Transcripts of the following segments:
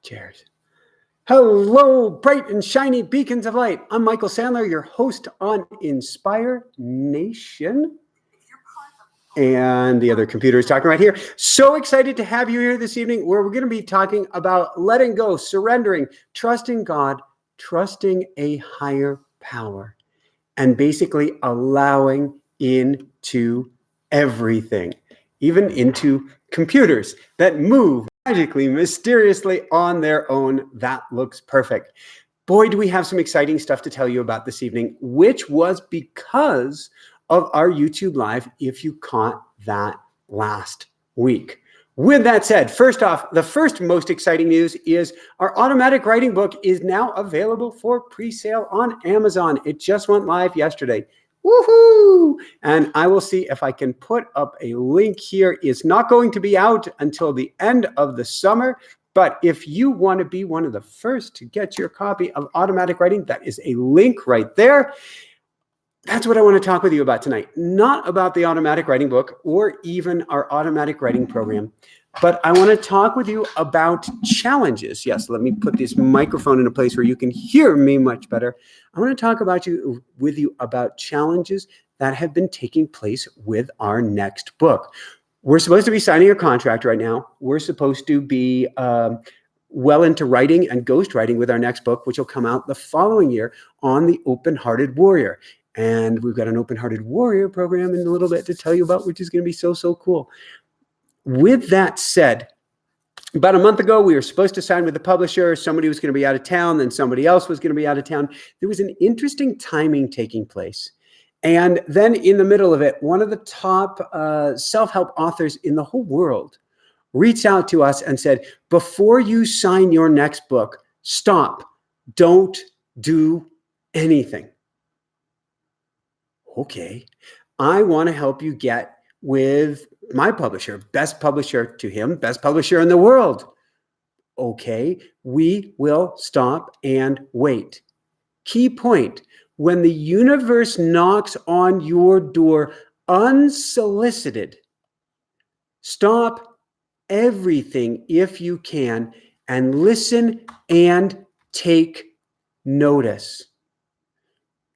Cheers. Hello, bright and shiny beacons of light. I'm Michael Sandler, your host on Inspiration. And the other computer is talking right here. So excited to have you here this evening, where we're going to be talking about letting go, surrendering, trusting God, trusting a higher power, and basically allowing into everything, even into computers that move magically, mysteriously on their own. That looks perfect. Boy, do we have some exciting stuff to tell you about this evening, which was because of our YouTube Live, if you caught that last week. With that said, first off, the first most exciting news is our automatic writing book is now available for pre-sale on Amazon. It just went live yesterday. Woohoo! And I will see if I can put up a link here. It's not going to be out until the end of the summer, but if you want to be one of the first to get your copy of automatic writing, that is a link right there. That's what I want to talk with you about tonight. Not about the automatic writing book or even our automatic writing program, but I want to talk with you about challenges. Yes, let me put this microphone in a place where you can hear me much better. I want to talk with you about challenges that have been taking place with our next book. We're supposed to be signing a contract right now. We're supposed to be well into writing and ghostwriting with our next book, which will come out the following year on the Open-Hearted Warrior. And we've got an Open-Hearted Warrior program in a little bit to tell you about, which is going to be so cool. With that said, about a month ago, we were supposed to sign with the publisher. Somebody was going to be out of town, then somebody else was going to be out of town. There was an interesting timing taking place. And then in the middle of it, one of the top self-help authors in the whole world reached out to us and said, before you sign your next book, stop. Don't do anything. Okay, I want to help you get with my publisher, best publisher to him, best publisher in the world. Okay, we will stop and wait. Key point, when the universe knocks on your door unsolicited, stop everything if you can and listen and take notice.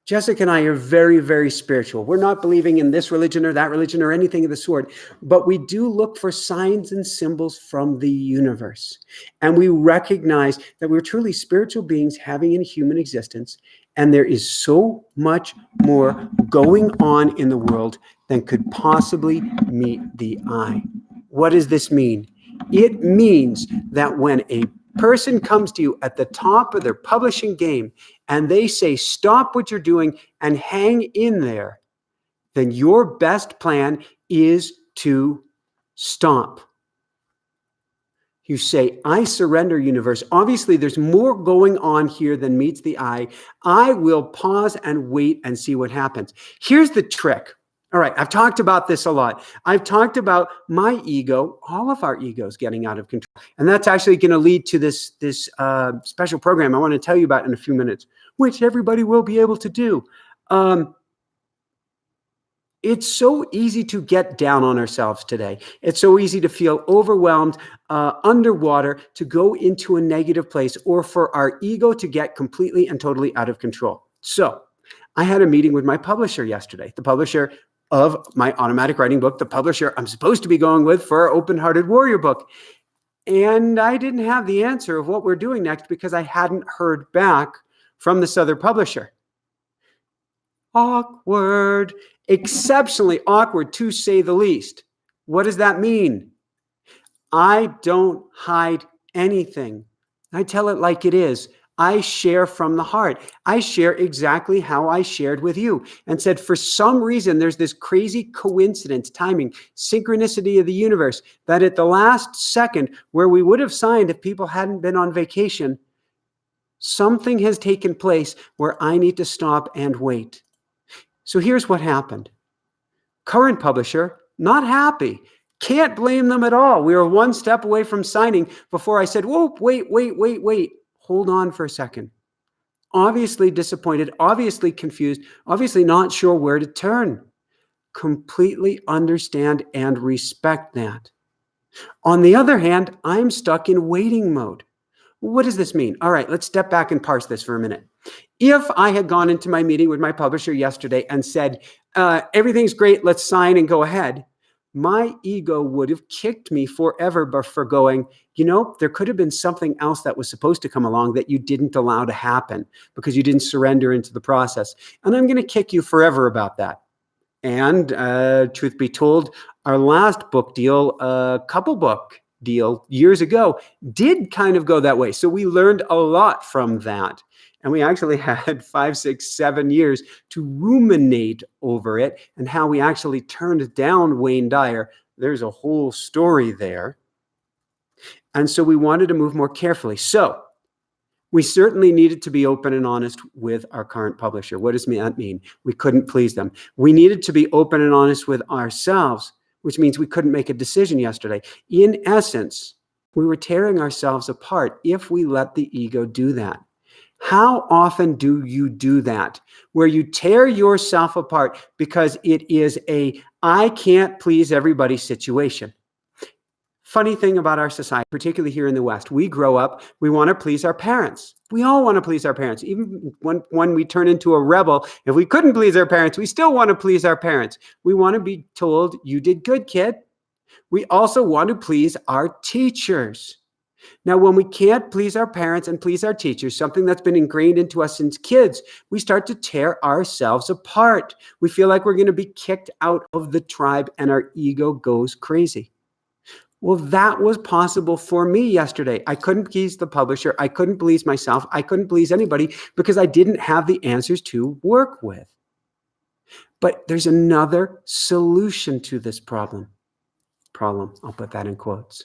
Jessica and I are very, very spiritual. We're not believing in this religion or that religion or anything of the sort, but we do look for signs and symbols from the universe. And we recognize that we're truly spiritual beings having a human existence. And there is so much more going on in the world than could possibly meet the eye. What does this mean? It means that when a person comes to you at the top of their publishing game and they say, stop what you're doing and hang in there, then your best plan is to stop. You say, I surrender, universe. Obviously, there's more going on here than meets the eye. I will pause and wait and see what happens. Here's the trick. All right, I've talked about this a lot. I've talked about my ego, all of our egos getting out of control. And that's actually going to lead to this special program I want to tell you about in a few minutes, which everybody will be able to do. It's so easy to get down on ourselves today. It's so easy to feel overwhelmed, underwater, to go into a negative place, or for our ego to get completely and totally out of control. So I had a meeting with my publisher yesterday, the publisher of my automatic writing book, the publisher I'm supposed to be going with for our Open-Hearted Warrior book. And I didn't have the answer of what we're doing next because I hadn't heard back from this other publisher. Awkward, exceptionally awkward to say the least. What does that mean? I don't hide anything. I tell it like it is. I share from the heart. I share exactly how I shared with you and said, for some reason, there's this crazy coincidence, timing, synchronicity of the universe that at the last second where we would have signed if people hadn't been on vacation, something has taken place where I need to stop and wait. So here's what happened. Current publisher, not happy. Can't blame them at all. We were one step away from signing before I said, whoa, wait. Hold on for a second. Obviously disappointed, obviously confused, obviously not sure where to turn. Completely understand and respect that. On the other hand, I'm stuck in waiting mode. What does this mean? All right, let's step back and parse this for a minute. If I had gone into my meeting with my publisher yesterday and said, everything's great, let's sign and go ahead, my ego would have kicked me forever for going, there could have been something else that was supposed to come along that you didn't allow to happen because you didn't surrender into the process. And I'm going to kick you forever about that. And truth be told, our last book deal, couple book deal years ago, did kind of go that way. So we learned a lot from that. And we actually had 5, 6, 7 years to ruminate over it and how we actually turned down Wayne Dyer. There's a whole story there. And so we wanted to move more carefully. So we certainly needed to be open and honest with our current publisher. What does that mean? We couldn't please them. We needed to be open and honest with ourselves, which means we couldn't make a decision yesterday. In essence, we were tearing ourselves apart if we let the ego do that. How often do you do that? Where you tear yourself apart because it is a I can't please everybody situation. Funny thing about our society, particularly here in the West, we grow up, we want to please our parents. We all want to please our parents. Even when we turn into a rebel, if we couldn't please our parents, we still want to please our parents. We want to be told, you did good, kid. We also want to please our teachers. Now, when we can't please our parents and please our teachers, something that's been ingrained into us since kids, we start to tear ourselves apart. We feel like we're going to be kicked out of the tribe and our ego goes crazy. Well, that was possible for me yesterday. I couldn't please the publisher. I couldn't please myself. I couldn't please anybody because I didn't have the answers to work with. But there's another solution to this problem. I'll put that in quotes.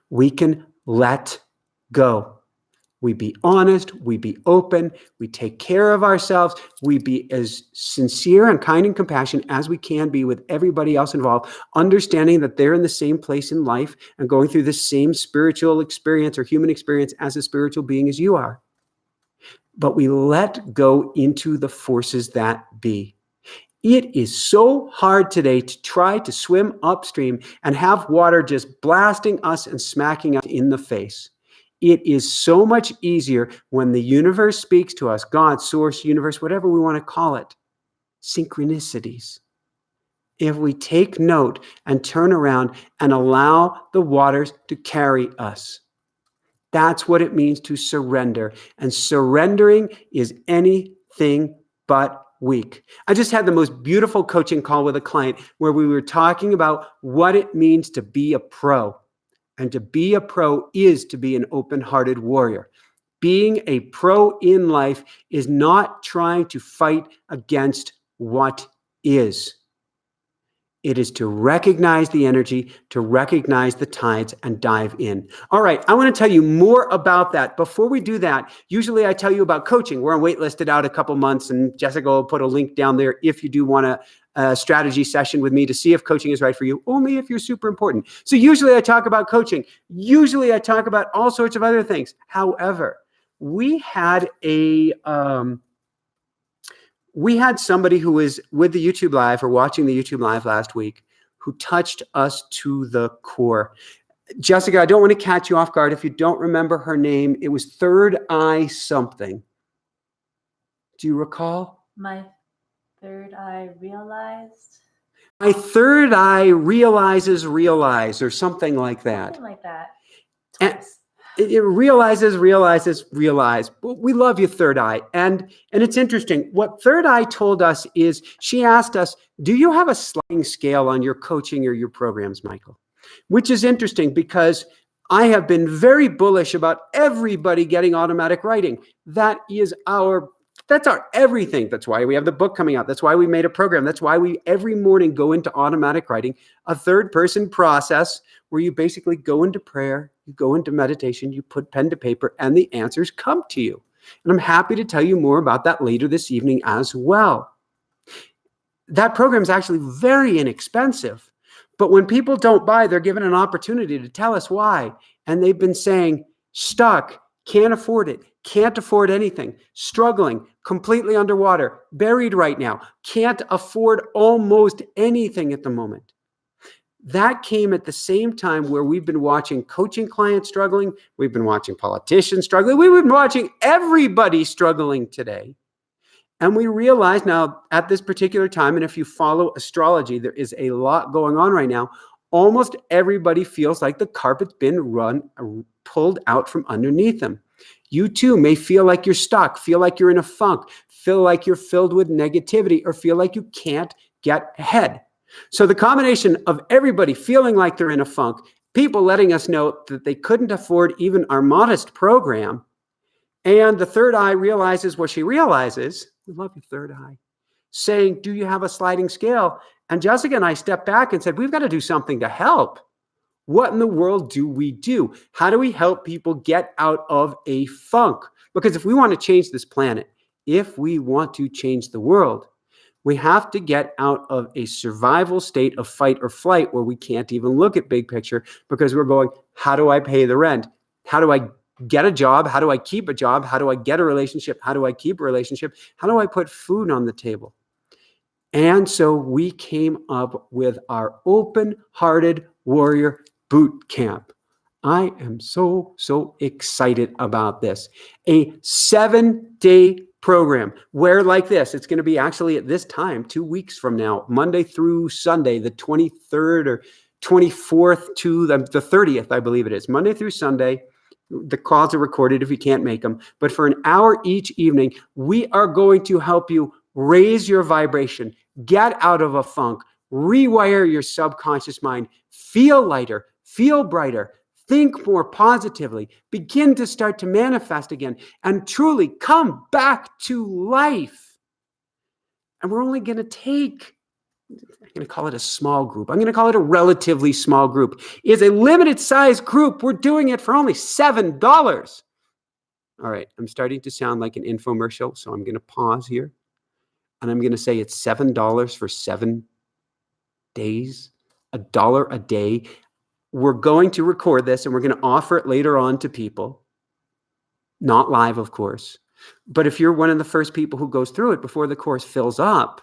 We can let go. We be honest, we be open, we take care of ourselves, we be as sincere and kind and compassionate as we can be with everybody else involved, understanding that they're in the same place in life and going through the same spiritual experience or human experience as a spiritual being as you are. But we let go into the forces that be. It is so hard today to try to swim upstream and have water just blasting us and smacking us in the face. It is so much easier when the universe speaks to us, God, source, universe, whatever we want to call it, synchronicities. If we take note and turn around and allow the waters to carry us. That's what it means to surrender. And surrendering is anything but weak. I just had the most beautiful coaching call with a client where we were talking about what it means to be a pro. And to be a pro is to be an open-hearted warrior. Being a pro in life is not trying to fight against what is. It is to recognize the energy, to recognize the tides and dive in. All right, I want to tell you more about that. Before we do that, usually I tell you about coaching. We're waitlisted out a couple months, and Jessica will put a link down there if you do want a strategy session with me to see if coaching is right for you, only if you're super important. So usually I talk about coaching. Usually I talk about all sorts of other things. However, we had somebody who was with the YouTube Live or watching the YouTube Live last week who touched us to the core. Jessica, I don't want to catch you off guard. If you don't remember her name, it was Third Eye something. Do you recall? My third eye realized. My third eye realizes, or something like that. Something like that. It realizes. Well, we love you, Third Eye. And it's interesting. What Third Eye told us is she asked us, do you have a sliding scale on your coaching or your programs, Michael? Which is interesting because I have been very bullish about everybody getting automatic writing. That's our everything. That's why we have the book coming out. That's why we made a program. That's why we every morning go into automatic writing, a third-person process where you basically go into prayer, you go into meditation, you put pen to paper, and the answers come to you. And I'm happy to tell you more about that later this evening as well. That program is actually very inexpensive. But when people don't buy, they're given an opportunity to tell us why. And they've been saying, stuck, can't afford it, can't afford anything, struggling, completely underwater, buried right now, can't afford almost anything at the moment. that came at the same time where we've been watching coaching clients struggling. We've been watching politicians struggling. We've been watching everybody struggling today. And we realize now at this particular time, and if you follow astrology, there is a lot going on right now. Almost everybody feels like the carpet's been pulled out from underneath them. You too may feel like you're stuck, feel like you're in a funk, feel like you're filled with negativity, or feel like you can't get ahead. So the combination of everybody feeling like they're in a funk, people letting us know that they couldn't afford even our modest program, and the third eye realizes what she realizes. We love you, third eye. Saying, do you have a sliding scale? And Jessica and I stepped back and said, we've got to do something to help. What in the world do we do? How do we help people get out of a funk? Because if we want to change this planet, if we want to change the world, we have to get out of a survival state of fight or flight where we can't even look at big picture because we're going, how do I pay the rent? How do I get a job? How do I keep a job? How do I get a relationship? How do I keep a relationship? How do I put food on the table? And so we came up with our open-hearted warrior boot camp. I am so excited about this. A 7-day program where, like this, it's going to be actually at this time, 2 weeks from now, Monday through Sunday, the 23rd or 24th to the 30th, I believe it is, Monday through Sunday. The calls are recorded if you can't make them. But for an hour each evening, we are going to help you raise your vibration, get out of a funk, rewire your subconscious mind, feel lighter, feel brighter, think more positively, begin to start to manifest again, and truly come back to life. And we're only going to take, I'm going to call it a small group. I'm going to call it a relatively small group. It's a limited size group. We're doing it for only $7. All right, I'm starting to sound like an infomercial, so I'm going to pause here. And I'm going to say it's $7 for 7 days, $1 a day. We're going to record this and we're going to offer it later on to people. Not live, of course. But if you're one of the first people who goes through it before the course fills up,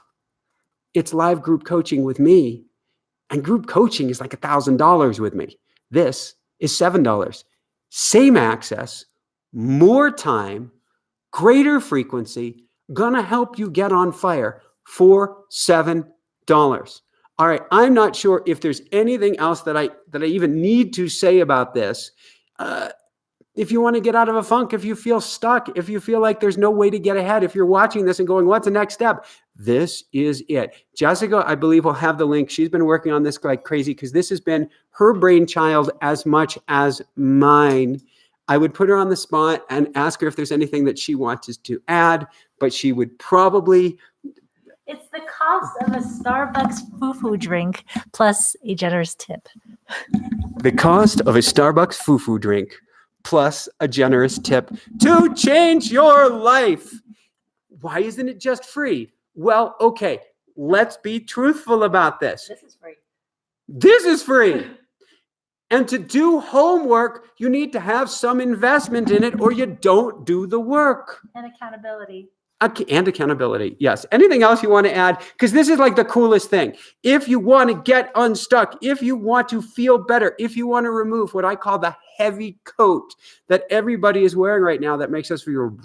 it's live group coaching with me. And group coaching is like $1,000 with me. This is $7. Same access, more time, greater frequency, gonna help you get on fire for $7. All right, I'm not sure if there's anything else that I even need to say about this. If you want to get out of a funk, if you feel stuck, if you feel like there's no way to get ahead, if you're watching this and going, what's the next step? This is it. Jessica, I believe, will have the link. She's been working on this like crazy because this has been her brainchild as much as mine. I would put her on the spot and ask her if there's anything that she wants us to add, but she would probably... It's the cost of a Starbucks foo-foo drink plus a generous tip. The cost of a Starbucks foo-foo drink plus a generous tip to change your life. Why isn't it just free? Well, okay, let's be truthful about this. This is free. This is free. And to do homework, you need to have some investment in it or you don't do the work. And accountability. And accountability, yes. Anything else you want to add? Because this is like the coolest thing. If you want to get unstuck, if you want to feel better, if you want to remove what I call the heavy coat that everybody is wearing right now that makes us feel,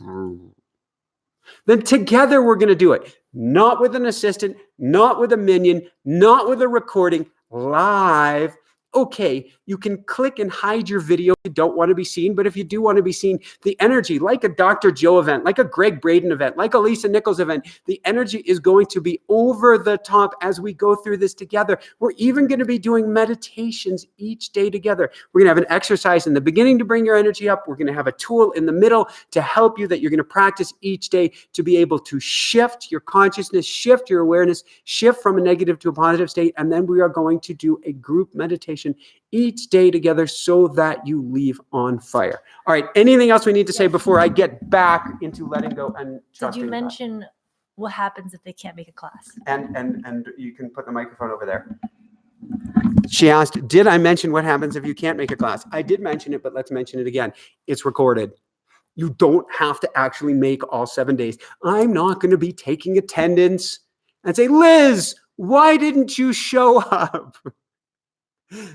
then together we're going to do it. Not with an assistant, not with a minion, not with a recording, live. Okay, you can click and hide your video if you don't want to be seen, but if you do want to be seen, the energy, like a Dr. Joe event, like a Greg Braden event, like a Lisa Nichols event, the energy is going to be over the top as we go through this together. We're even going to be doing meditations each day together. We're going to have an exercise in the beginning to bring your energy up. We're going to have a tool in the middle to help you that you're going to practice each day to be able to shift your consciousness, shift your awareness, shift from a negative to a positive state. And then we are going to do a group meditation each day together so that you leave on fire. All right. Anything else we need to say before I get back into letting go and trusting? Did you mention what happens if they can't make a class? And you can put the microphone over there. She asked, did I mention what happens if you can't make a class? I did mention it, but let's mention it again. It's recorded. You don't have to actually make all 7 days. I'm not going to be taking attendance and say, Liz, why didn't you show up?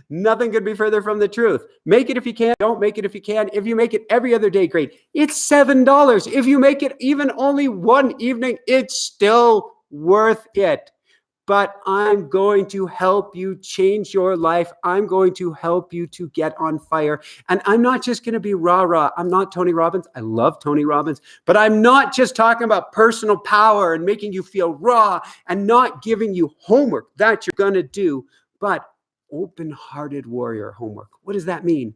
Nothing could be further from the truth. Make it if you can. Don't make it if you can. If you make it every other day, great. It's $7. If you make it even only one evening, it's still worth it. But I'm going to help you change your life. I'm going to help you to get on fire. And I'm not just going to be rah-rah. I'm not Tony Robbins. I love Tony Robbins. But I'm not just talking about personal power and making you feel raw and not giving you homework that you're going to do, but open-hearted warrior homework. What does that mean?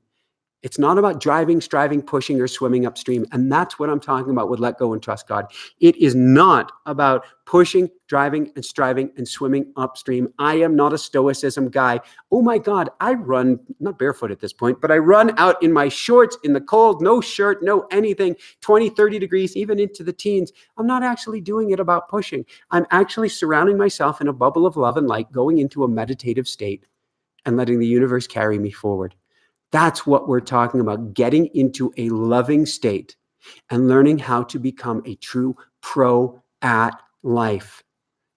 It's not about driving, striving, pushing, or swimming upstream. And that's what I'm talking about with Let Go and Trust God. It is not about pushing, driving, and striving and swimming upstream. I am not a stoicism guy. Oh my God, I run, not barefoot at this point, but I run out in my shorts in the cold, no shirt, no anything, 20, 30 degrees, even into the teens. I'm not actually doing it about pushing. I'm actually surrounding myself in a bubble of love and light, going into a meditative state and letting the universe carry me forward. That's what we're talking about, getting into a loving state and learning how to become a true pro at life.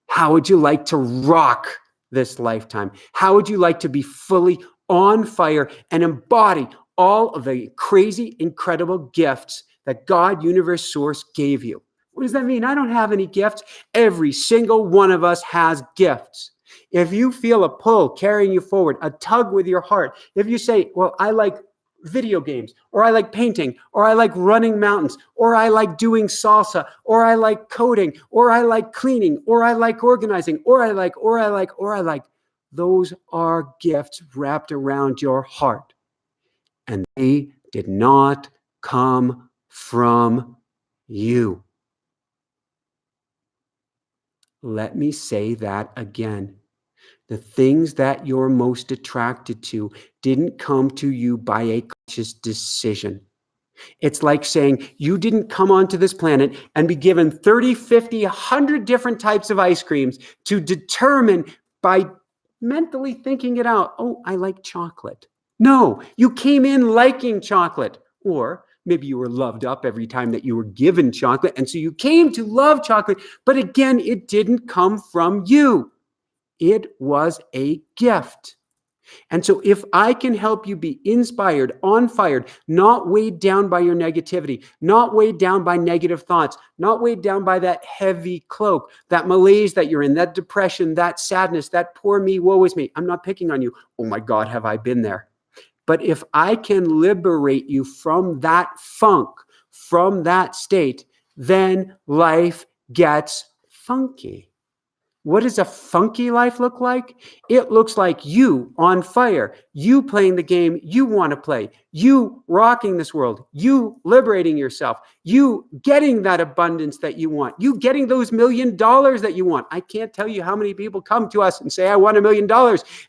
How would you like to rock this lifetime? How would you like to be fully on fire and embody all of the crazy, incredible gifts that God, universe, source gave you? What does that mean? I don't have any gifts. Every single one of us has gifts. If you feel a pull carrying you forward, a tug with your heart, if you say, well, I like video games, or I like painting, or I like running mountains, or I like doing salsa, or I like coding, or I like cleaning, or I like organizing, or I like, those are gifts wrapped around your heart. And they did not come from you. Let me say that again. The things that you're most attracted to didn't come to you by a conscious decision. It's like saying you didn't come onto this planet and be given 30, 50, 100 different types of ice creams to determine by mentally thinking it out, oh, I like chocolate. No, you came in liking chocolate. Or maybe you were loved up every time that you were given chocolate, and so you came to love chocolate. But again, it didn't come from you. It was a gift. And so if I can help you be inspired, on fire, not weighed down by your negativity, not weighed down by negative thoughts, not weighed down by that heavy cloak, that malaise that you're in, that depression, that sadness, that poor me, woe is me. I'm not picking on you. Oh my God, have I been there? But if I can liberate you from that funk, from that state, then life gets funky. What does a funky life look like? It looks like you on fire, you playing the game you want to play, you rocking this world, you liberating yourself, you getting that abundance that you want, you getting those $1 million that you want. I can't tell you how many people come to us and say, I want $1 million.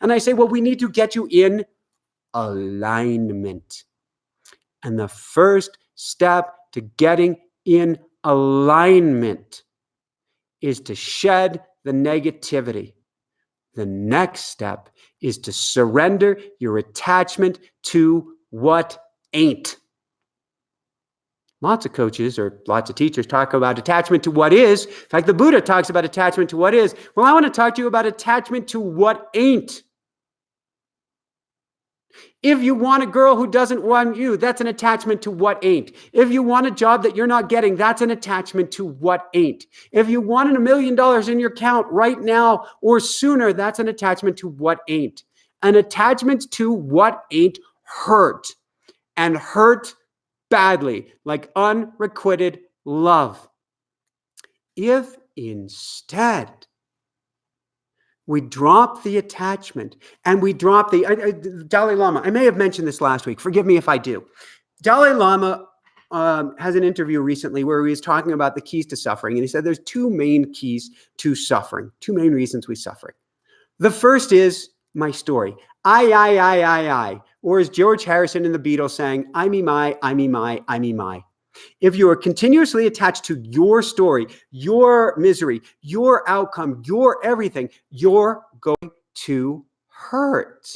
And I say, well, we need to get you in alignment. And the first step to getting in alignment is to shed the negativity. The next step is to surrender your attachment to what ain't. Lots of coaches or lots of teachers talk about attachment to what is. In fact, the Buddha talks about attachment to what is. Well, I want to talk to you about attachment to what ain't. If you want a girl who doesn't want you, that's an attachment to what ain't. If you want a job that you're not getting, that's an attachment to what ain't. If you wanted $1 million in your account right now or sooner, that's an attachment to what ain't. An attachment to what ain't hurt, and hurt badly, like unrequited love. If instead we drop the attachment and we drop the Dalai Lama. I may have mentioned this last week. Forgive me if I do. Dalai Lama has an interview recently where he was talking about the keys to suffering. And he said there's two main keys to suffering, two main reasons we suffer. The first is my story. I. Or as George Harrison and the Beatles sang, I me my, I me my, I me my. If you are continuously attached to your story, your misery, your outcome, your everything, you're going to hurt.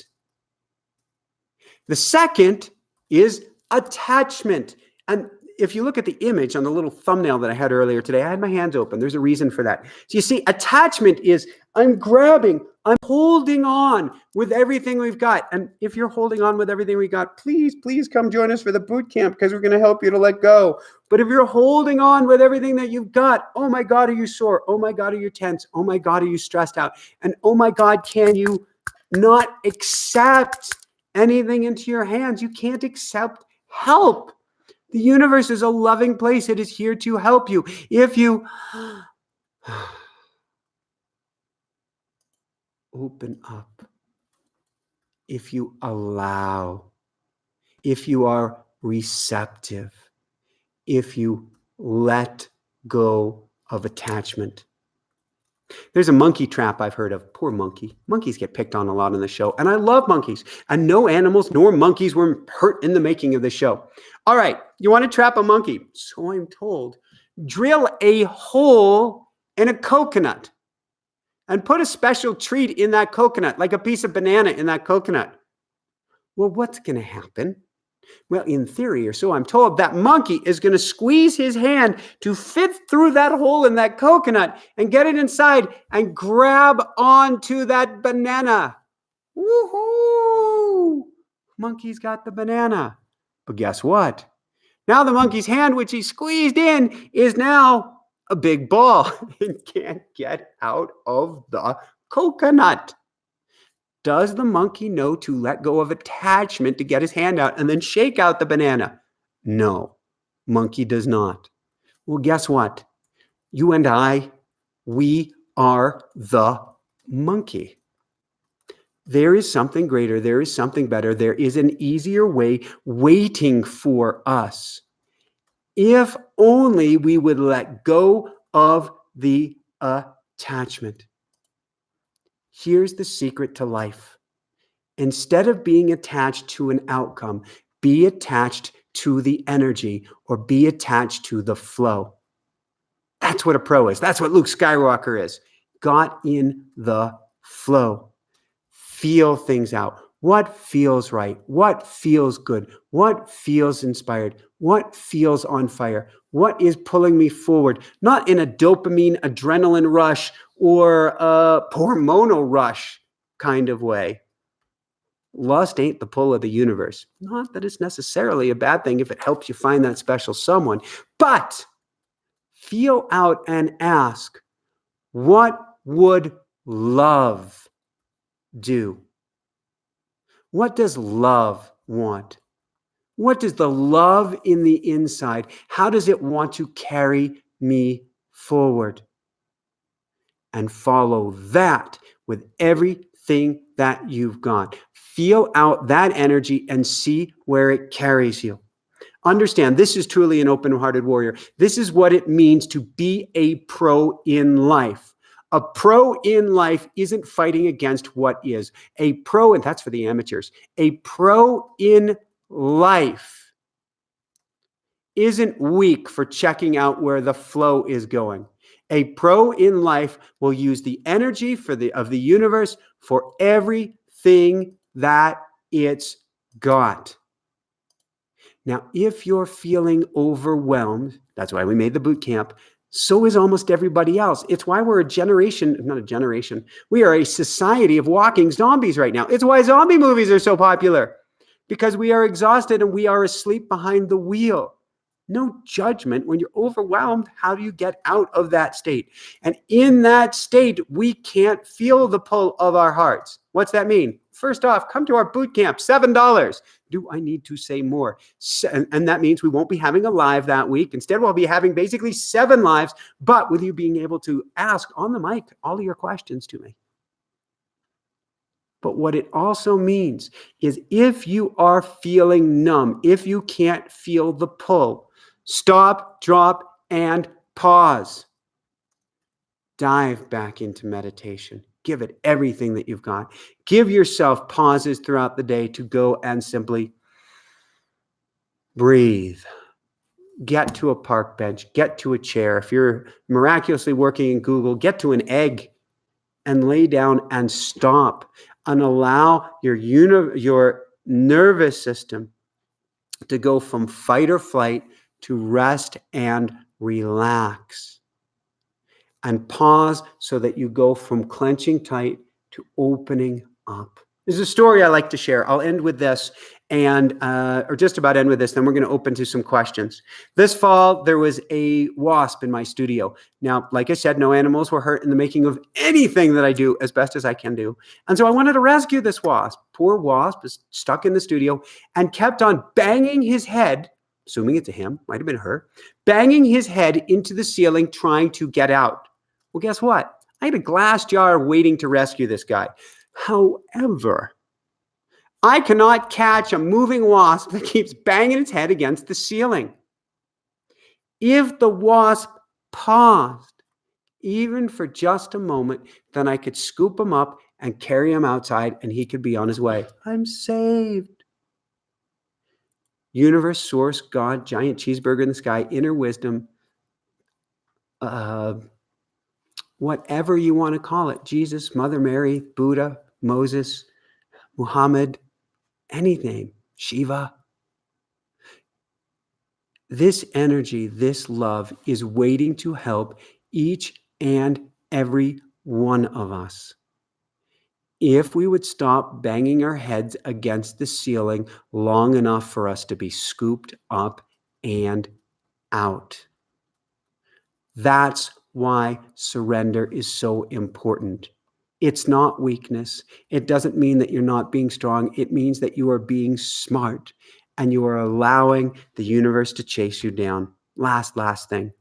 The second is attachment. And if you look at the image on the little thumbnail that I had earlier today, I had my hands open. There's a reason for that. So you see, attachment is I'm grabbing, I'm holding on with everything we've got. And if you're holding on with everything we got, please come join us for the boot camp because we're going to help you to let go. But if you're holding on with everything that you've got, oh my God, are you sore? Oh my God, are you tense? Oh my God, are you stressed out? And oh my God, can you not accept anything into your hands? You can't accept help. The universe is a loving place. It is here to help you. If you open up, if you allow, if you are receptive, if you let go of attachment. There's a monkey trap I've heard of. Poor monkey. Monkeys get picked on a lot on the show, and I love monkeys. And no animals nor monkeys were hurt in the making of the show. All right, you want to trap a monkey? So I'm told. Drill a hole in a coconut and put a special treat in that coconut, like a piece of banana in that coconut. Well, what's going to happen? Well, in theory, or so I'm told, that monkey is going to squeeze his hand to fit through that hole in that coconut and get it inside and grab onto that banana. Woohoo! Monkey's got the banana. But guess what? Now the monkey's hand, which he squeezed in, is now a big ball and can't get out of the coconut. Does the monkey know to let go of attachment to get his hand out and then shake out the banana? No, monkey does not. Well, guess what? You and I, we are the monkey. There is something greater. There is something better. There is an easier way waiting for us. If only we would let go of the attachment. Here's the secret to life. Instead of being attached to an outcome, be attached to the energy or be attached to the flow. That's what a pro is. That's what Luke Skywalker is. Got in the flow. Feel things out. What feels right? What feels good? What feels inspired? What feels on fire? What is pulling me forward? Not in a dopamine, adrenaline rush or a hormonal rush kind of way. Lust ain't the pull of the universe. Not that it's necessarily a bad thing if it helps you find that special someone, but feel out and ask, what would love do? What does love want? What does the love in the inside, how does it want to carry me forward? And follow that with everything that you've got. Feel out that energy and see where it carries you. Understand, this is truly an open-hearted warrior. This is what it means to be a pro in life. A pro in life isn't fighting against what is. A pro, and that's for the amateurs, a pro in life isn't weak for checking out where the flow is going. A pro in life will use the energy of the universe for everything that it's got. Now, if you're feeling overwhelmed, that's why we made the boot camp. So is almost everybody else. It's why we're we are a society of walking zombies right now. It's why zombie movies are so popular, because we are exhausted and we are asleep behind the wheel. No judgment. When you're overwhelmed, how do you get out of that state? And in that state, we can't feel the pull of our hearts. What's that mean? First off, come to our boot camp, $7. Do I need to say more? And that means we won't be having a live that week. Instead, we'll be having basically 7 lives, but with you being able to ask on the mic all of your questions to me. But what it also means is if you are feeling numb, if you can't feel the pull, stop, drop, and pause. Dive back into meditation. Give it everything that you've got. Give yourself pauses throughout the day to go and simply breathe. Get to a park bench. Get to a chair. If you're miraculously working in Google, get to an egg and lay down and stop and allow your nervous system to go from fight or flight to rest and relax. And pause so that you go from clenching tight to opening up. There's a story I like to share. I'll end with this or just about end with this. Then we're going to open to some questions. This fall, there was a wasp in my studio. Now, like I said, no animals were hurt in the making of anything that I do as best as I can do. And so I wanted to rescue this wasp. Poor wasp is stuck in the studio and kept on banging his head, assuming it's a him, might have been her, banging his head into the ceiling trying to get out. Well, guess what? I had a glass jar waiting to rescue this guy. However, I cannot catch a moving wasp that keeps banging its head against the ceiling. If the wasp paused, even for just a moment, then I could scoop him up and carry him outside and he could be on his way. I'm saved. Universe, source, God, giant cheeseburger in the sky, inner wisdom, whatever you want to call it, Jesus, Mother Mary, Buddha, Moses, Muhammad, anything, Shiva. This energy, this love is waiting to help each and every one of us. If we would stop banging our heads against the ceiling long enough for us to be scooped up and out. That's why surrender is so important. It's not weakness. It doesn't mean that you're not being strong. It means that you are being smart and you are allowing the universe to chase you down. Last thing.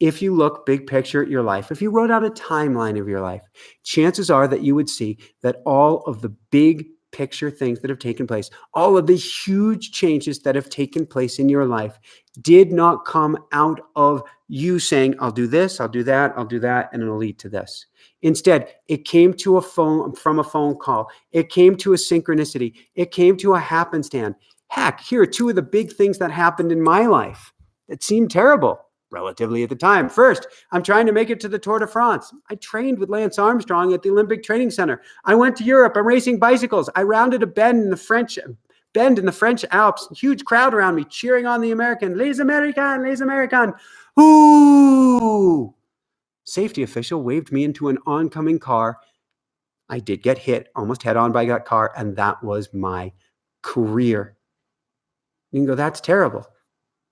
If you look big picture at your life, if you wrote out a timeline of your life, chances are that you would see that all of the big picture things that have taken place, all of the huge changes that have taken place in your life did not come out of you saying, I'll do this, I'll do that, and it'll lead to this. Instead, it came from a phone call. It came to a synchronicity. It came to a happenstance. Heck, here are two of the big things that happened in my life that seemed terrible relatively at the time. First, I'm trying to make it to the Tour de France. I trained with Lance Armstrong at the Olympic Training Center. I went to Europe. I'm racing bicycles. I rounded a bend in the French Alps. Huge crowd around me cheering on the American. Les Américains, les Américains. Ooh! Safety official waved me into an oncoming car. I did get hit, almost head on by that car, and that was my career. You can go, that's terrible.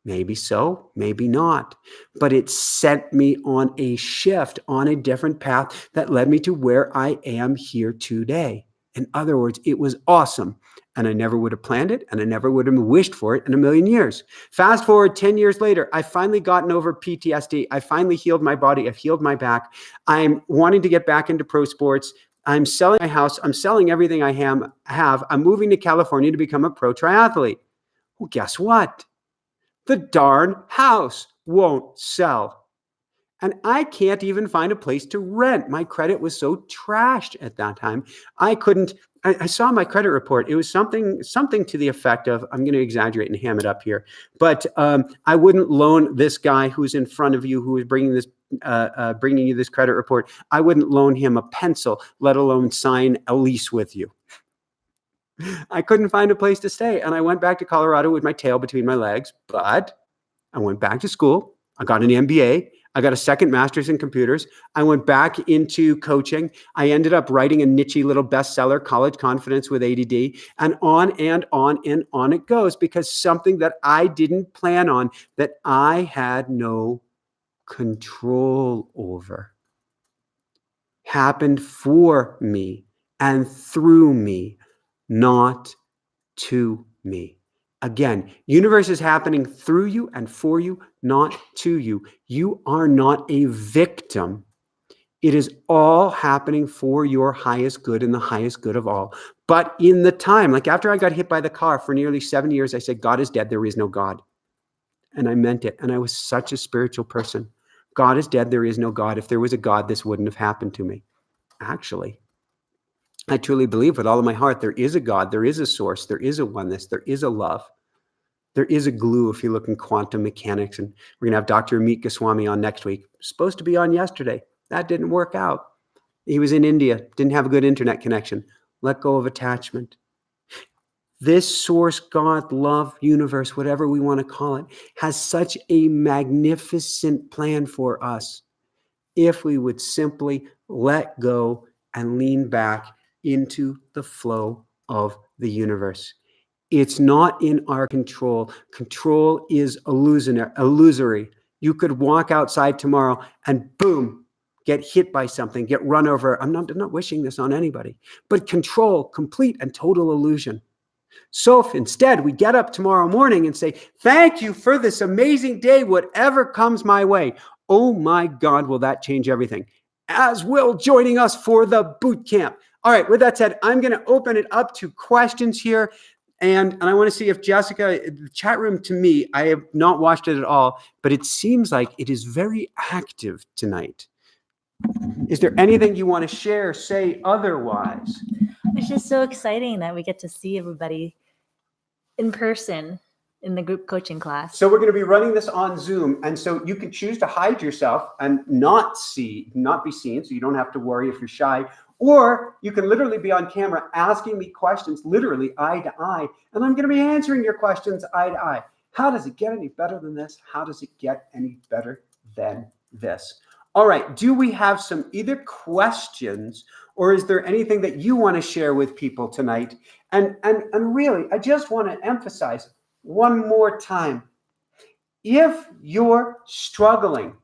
Maybe so, maybe not. But it sent me on a shift, on a different path that led me to where I am here today. In other words, it was awesome. And I never would have planned it, and I never would have wished for it in a million years. Fast forward 10 years later, I've finally gotten over PTSD. I finally healed my body. I've healed my back. I'm wanting to get back into pro sports. I'm selling my house. I'm selling everything I have. I'm moving to California to become a pro triathlete. Well, guess what? The darn house won't sell. And I can't even find a place to rent. My credit was so trashed at that time. I saw my credit report. It was something to the effect of, I'm going to exaggerate and ham it up here, but I wouldn't loan this guy who's in front of you, who is bringing you this credit report. I wouldn't loan him a pencil, let alone sign a lease with you. I couldn't find a place to stay. And I went back to Colorado with my tail between my legs, but I went back to school. I got an MBA. I got a second master's in computers. I went back into coaching. I ended up writing a niche little bestseller, College Confidence with ADD, and on and on and on it goes, because something that I didn't plan on, that I had no control over, happened for me and through me, not to me. Again, universe is happening through you and for you, not to you. You are not a victim. It is all happening for your highest good and the highest good of all. But in the time, like after I got hit by the car for nearly 7 years, I said, God is dead. There is no God. And I meant it. And I was such a spiritual person. God is dead. There is no God. If there was a God, this wouldn't have happened to me. Actually, I truly believe with all of my heart, there is a God, there is a source, there is a oneness, there is a love, there is a glue if you look in quantum mechanics. And we're going to have Dr. Amit Goswami on next week. Supposed to be on yesterday. That didn't work out. He was in India, didn't have a good internet connection. Let go of attachment. This source, God, love, universe, whatever we want to call it, has such a magnificent plan for us if we would simply let go and lean back into the flow of the universe. It's not in our control. Control is illusory. You could walk outside tomorrow and boom, get hit by something, get run over. I'm not wishing this on anybody, but control, complete and total illusion. So if instead we get up tomorrow morning and say, thank you for this amazing day, whatever comes my way, oh my God, will that change everything? As will joining us for the boot camp. All right, with that said, I'm going to open it up to questions here. And I want to see if Jessica, the chat room to me, I have not watched it at all, but it seems like it is very active tonight. Is there anything you want to share, say otherwise? It's just so exciting that we get to see everybody in person in the group coaching class. So we're going to be running this on Zoom. And so you can choose to hide yourself and not be seen. So you don't have to worry if you're shy. Or you can literally be on camera asking me questions, literally eye to eye. And I'm going to be answering your questions eye to eye. How does it get any better than this? How does it get any better than this? All right. Do we have some either questions or is there anything that you want to share with people tonight? And really, I just want to emphasize one more time. If you're struggling,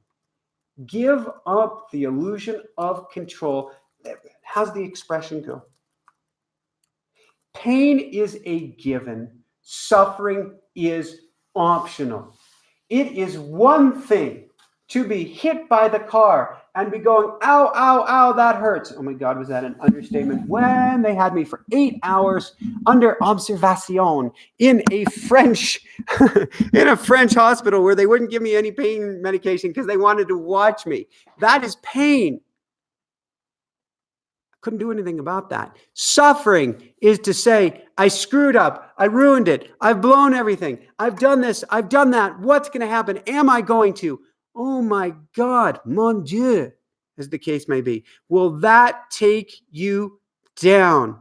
give up the illusion of control. How's the expression go? Pain is a given. Suffering is optional. It is one thing to be hit by the car and be going, ow, ow, ow, that hurts. Oh my God, was that an understatement? When they had me for 8 hours under observation in a French hospital where they wouldn't give me any pain medication because they wanted to watch me. That is pain. Couldn't do anything about that. Suffering is to say, I screwed up. I ruined it. I've blown everything. I've done this. I've done that. What's going to happen? Am I going to? Oh my God, mon Dieu, as the case may be. Will that take you down?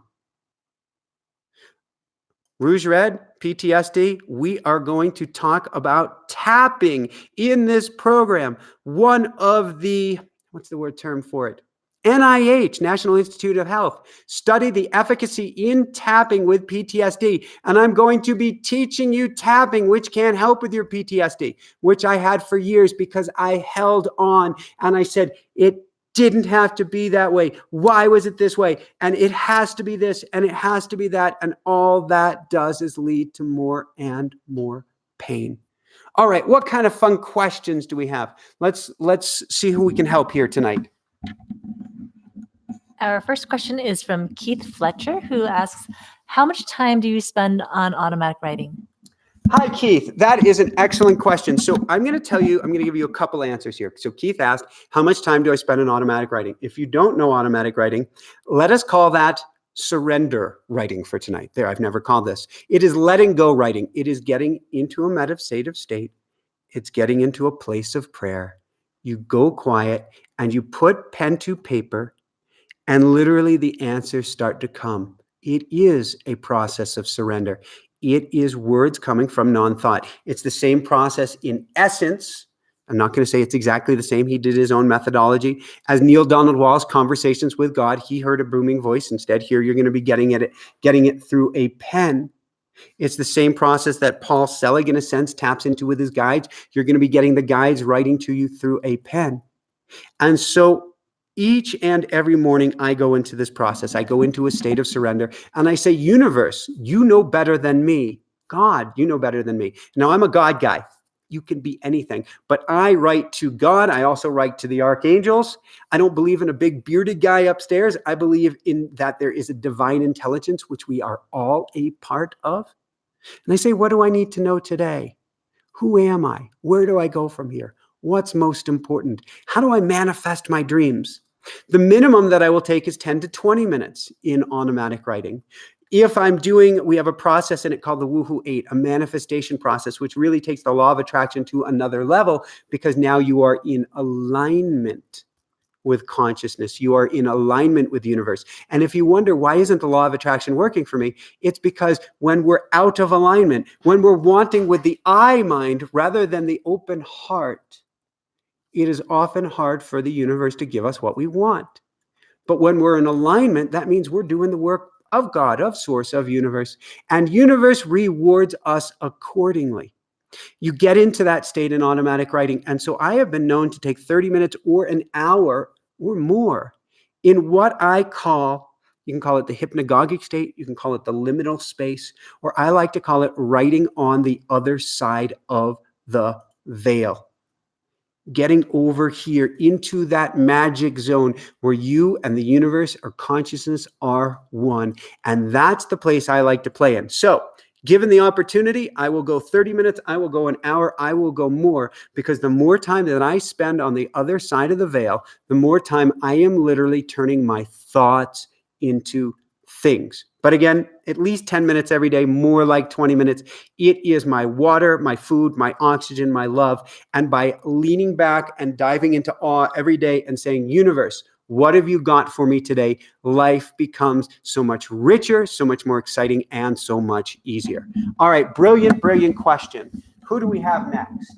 Rouge Red, PTSD, we are going to talk about tapping in this program. One of the, what's the word term for it? NIH, National Institute of Health, studied the efficacy in tapping with PTSD. And I'm going to be teaching you tapping, which can help with your PTSD, which I had for years because I held on and I said, it didn't have to be that way. Why was it this way? And it has to be this and it has to be that. And all that does is lead to more and more pain. All right. What kind of fun questions do we have? Let's see who we can help here tonight. Our first question is from Keith Fletcher, who asks, how much time do you spend on automatic writing? Hi, Keith. That is an excellent question. So I'm going to give you a couple answers here. So Keith asked, how much time do I spend on automatic writing? If you don't know automatic writing, let us call that surrender writing for tonight. There, I've never called this. It is letting go writing. It is getting into a meditative state. It's getting into a place of prayer. You go quiet and you put pen to paper and literally the answers start to come. It is a process of surrender. It is words coming from non-thought. It's the same process in essence. I'm not going to say it's exactly the same. He did his own methodology. As Neil Donald Walls' Conversations with God, he heard a booming voice. Instead, here you're going to be getting it through a pen. It's the same process that Paul Selig, in a sense, taps into with his guides. You're going to be getting the guides writing to you through a pen. And so each and every morning, I go into this process. I go into a state of surrender and I say, universe, you know better than me. God, you know better than me. Now, I'm a God guy. You can be anything, but I write to God. I also write to the archangels. I don't believe in a big bearded guy upstairs. I believe in that there is a divine intelligence, which we are all a part of. And I say, what do I need to know today? Who am I? Where do I go from here? What's most important? How do I manifest my dreams? The minimum that I will take is 10 to 20 minutes in automatic writing. If we have a process in it called the Woohoo 8, a manifestation process, which really takes the law of attraction to another level because now you are in alignment with consciousness. You are in alignment with the universe. And if you wonder, why isn't the law of attraction working for me? It's because when we're out of alignment, when we're wanting with the I mind rather than the open heart, it is often hard for the universe to give us what we want. But when we're in alignment, that means we're doing the work of God, of source, of universe. And universe rewards us accordingly. You get into that state in automatic writing. And so I have been known to take 30 minutes or an hour or more in what I call, you can call it the hypnagogic state, you can call it the liminal space, or I like to call it writing on the other side of the veil. Getting over here into that magic zone where you and the universe or consciousness are one. And that's the place I like to play in. So given the opportunity, I will go 30 minutes, I will go an hour, I will go more, because the more time that I spend on the other side of the veil, the more time I am literally turning my thoughts into things. But again, at least 10 minutes every day, more like 20 minutes. It is my water, my food, my oxygen, my love. And by leaning back and diving into awe every day and saying, universe, what have you got for me today? Life becomes so much richer, so much more exciting, and so much easier. All right, brilliant, brilliant question. Who do we have next?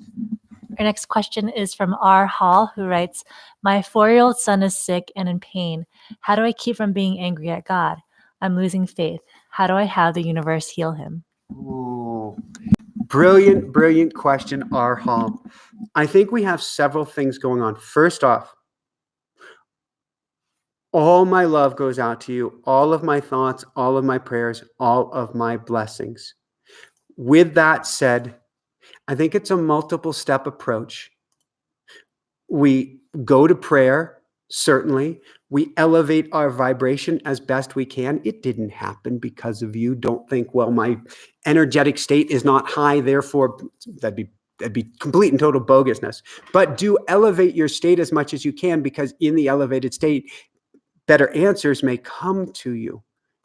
Our next question is from R. Hall, who writes, my 4-year-old son is sick and in pain. How do I keep from being angry at God? I'm losing faith. How do I have the universe heal him? Ooh, brilliant, brilliant question, R. Hall. I think we have several things going on. First off, all my love goes out to you, all of my thoughts, all of my prayers, all of my blessings. With that said, I think it's a multiple step approach. We go to prayer, certainly. We elevate our vibration as best we can. It didn't happen because of you. Don't think, well, my energetic state is not high, therefore that'd be complete and total bogusness. But do elevate your state as much as you can, because in the elevated state, better answers may come to you.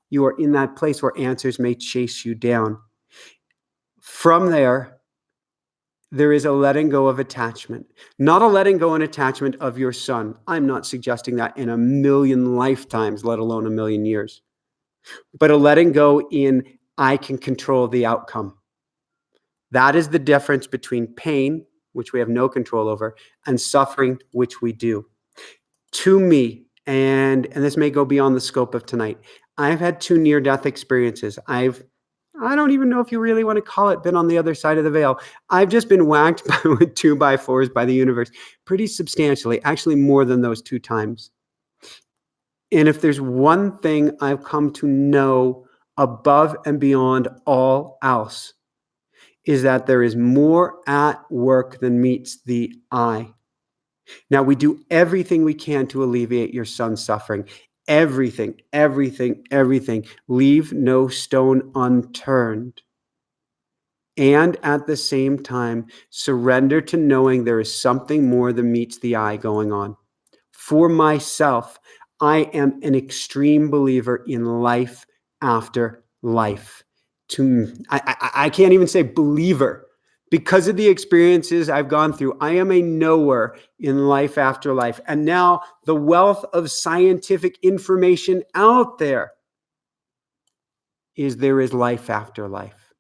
You are in that place where answers may chase you down. From there is a letting go of attachment. Not a letting go and attachment of your son. I'm not suggesting that in a million lifetimes, let alone a million years. But a letting go in, I can control the outcome. That is the difference between pain, which we have no control over, and suffering, which we do. To me, and this may go beyond the scope of tonight, I've had 2 near-death experiences. I don't even know if you really want to call it been on the other side of the veil. I've just been whacked with 2x4s by the universe pretty substantially, actually more than those 2 times. And if there's one thing I've come to know above and beyond all else, is that there is more at work than meets the eye. Now, we do everything we can to alleviate your son's suffering. Everything, everything, everything. Leave no stone unturned. And at the same time, surrender to knowing there is something more than meets the eye going on. For myself, I am an extreme believer in life after life. I can't even say believer. Because of the experiences I've gone through, I am a knower in life after life. And now the wealth of scientific information out there is there is life after life.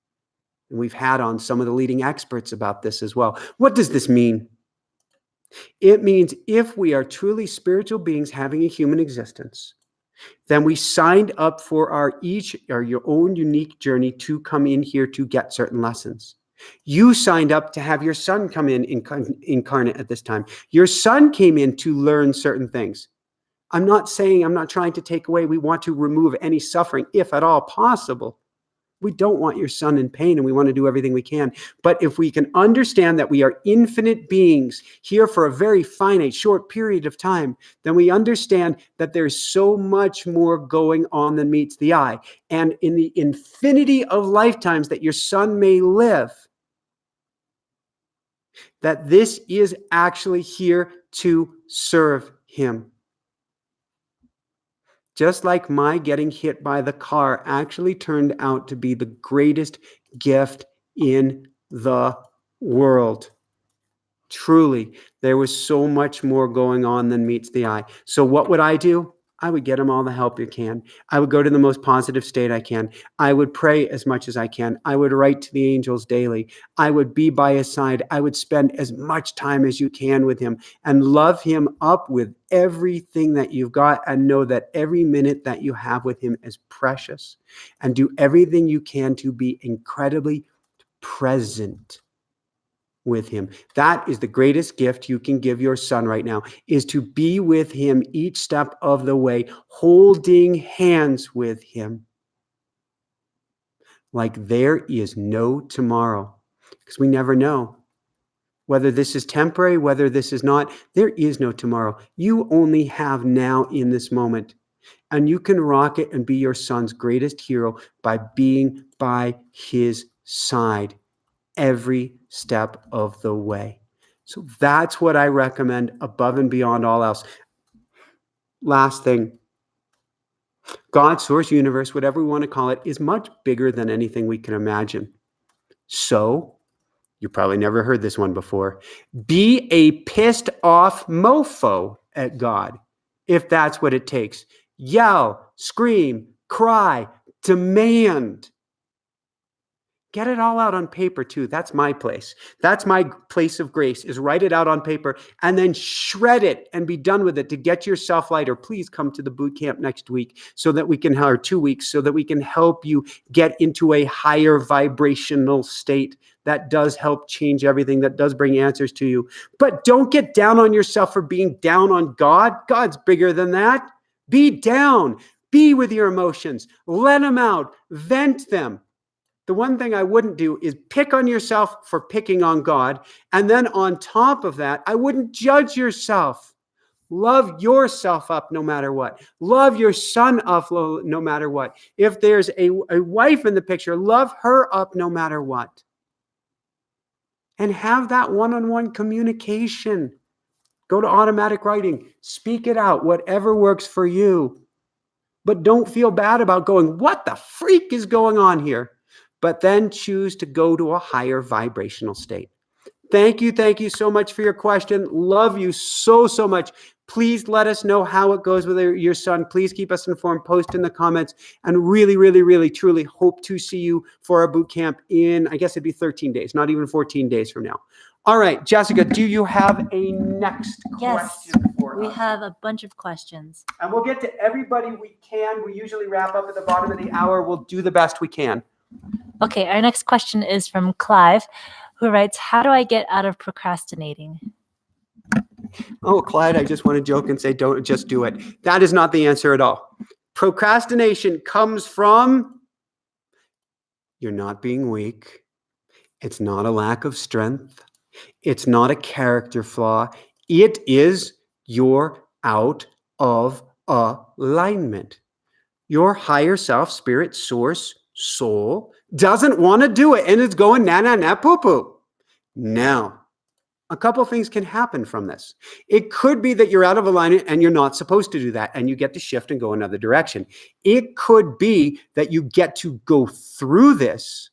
And we've had on some of the leading experts about this as well. What does this mean? It means if we are truly spiritual beings having a human existence, then we signed up for your own unique journey to come in here to get certain lessons. You signed up to have your son come in incarnate at this time. Your son came in to learn certain things. I'm not trying to take away. We want to remove any suffering, if at all possible. We don't want your son in pain, and we want to do everything we can. But if we can understand that we are infinite beings here for a very finite, short period of time, then we understand that there's so much more going on than meets the eye. And in the infinity of lifetimes that your son may live, that this is actually here to serve him. Just like my getting hit by the car actually turned out to be the greatest gift in the world. Truly, there was so much more going on than meets the eye. So what would I do? I would get them all the help you can. I would go to the most positive state I can. I would pray as much as I can. I would write to the angels daily. I would be by his side. I would spend as much time as you can with him and love him up with everything that you've got, and know that every minute that you have with him is precious, and do everything you can to be incredibly present with him. That is the greatest gift you can give your son right now, is to be with him each step of the way, holding hands with him like there is no tomorrow, because we never know whether this is temporary, whether this is not. There is no tomorrow. You only have now in this moment, and you can rock it and be your son's greatest hero by being by his side every step of the way. So that's what I recommend above and beyond all else. Last thing, God, source, universe, whatever we want to call it, is much bigger than anything we can imagine. So, you probably never heard this one before. Be a pissed off mofo at God, if that's what it takes. Yell, scream, cry, demand. Get it all out on paper too. That's my place. That's my place of grace, is write it out on paper and then shred it and be done with it to get yourself lighter. Please come to the bootcamp next week so that we can, or 2 weeks, so that we can help you get into a higher vibrational state that does help change everything, that does bring answers to you. But don't get down on yourself for being down on God. God's bigger than that. Be down. Be with your emotions. Let them out. Vent them. The one thing I wouldn't do is pick on yourself for picking on God. And then on top of that, I wouldn't judge yourself. Love yourself up no matter what. Love your son up no matter what. If there's a wife in the picture, love her up no matter what. And have that one-on-one communication. Go to automatic writing. Speak it out, whatever works for you. But don't feel bad about going, what the freak is going on here? But then choose to go to a higher vibrational state. Thank you so much for your question. Love you so much. Please let us know how it goes with your son. Please keep us informed. Post in the comments. And really, truly hope to see you for our boot camp in, I guess it'd be 13 days, not even 14 days from now. All right, Jessica, do you have a next question for us? We have a bunch of questions. And we'll get to everybody we can. We usually wrap up at the bottom of the hour. We'll do the best we can. Okay, our next question is from Clive, who writes, how do I get out of procrastinating? Oh, Clyde, I just want to joke and say, don't just do it. That is not the answer at all. Procrastination comes from you're not being weak. It's not a lack of strength. It's not a character flaw. It is you're out of alignment. Your higher self, spirit, source, soul doesn't want to do it, and it's going na poo poo. Now, a couple things can happen from this. It could be that you're out of alignment and you're not supposed to do that, and you get to shift and go another direction. It could be that you get to go through this,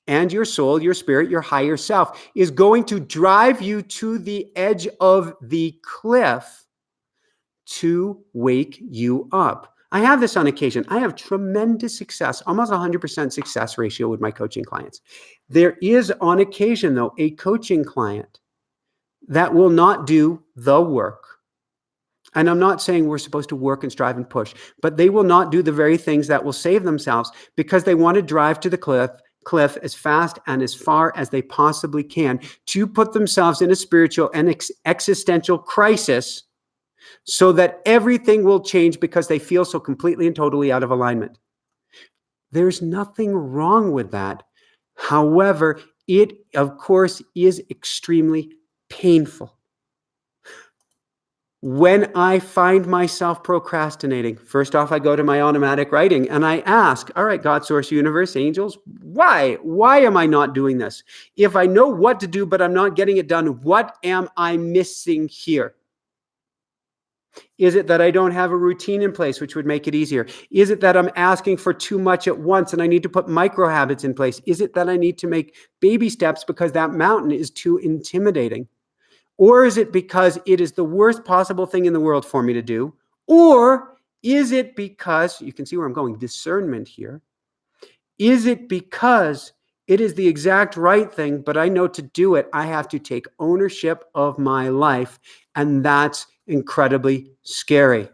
and your soul, your spirit, your higher self is going to drive you to the edge of the cliff to wake you up. I have this on occasion. I have tremendous success, almost 100% success ratio with my coaching clients. There is on occasion, though, a coaching client that will not do the work. And I'm not saying we're supposed to work and strive and push, but they will not do the very things that will save themselves because they want to drive to the cliff as fast and as far as they possibly can to put themselves in a spiritual and existential crisis so that everything will change because they feel so completely and totally out of alignment. There's nothing wrong with that. However, it, of course, is extremely painful. When I find myself procrastinating, first off, I go to my automatic writing and I ask, all right, God, source, universe, angels, why? Why am I not doing this? If I know what to do, but I'm not getting it done, what am I missing here? Is it that I don't have a routine in place, which would make it easier? Is it that I'm asking for too much at once and I need to put micro habits in place? Is it that I need to make baby steps because that mountain is too intimidating? Or is it because it is the worst possible thing in the world for me to do? Or is it because, you can see where I'm going, discernment here. Is it because it is the exact right thing, but I know to do it, I have to take ownership of my life, and that's incredibly scary.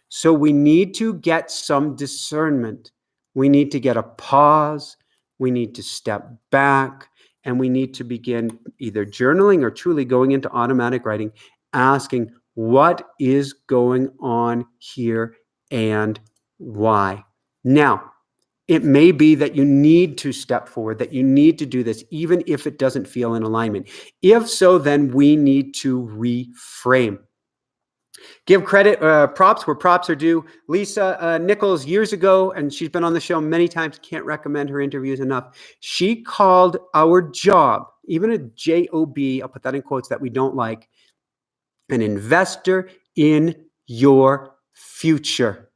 So we need to get some discernment. We need to get a pause. We need to step back, and we need to begin either journaling or truly going into automatic writing, asking what is going on here and why. Now, it may be that you need to step forward, that you need to do this, even if it doesn't feel in alignment. If so, then we need to reframe. Give credit, props where props are due. Lisa Nichols, years ago, and she's been on the show many times, can't recommend her interviews enough. She called our job, even a job, I'll put that in quotes that we don't like, an investor in your future.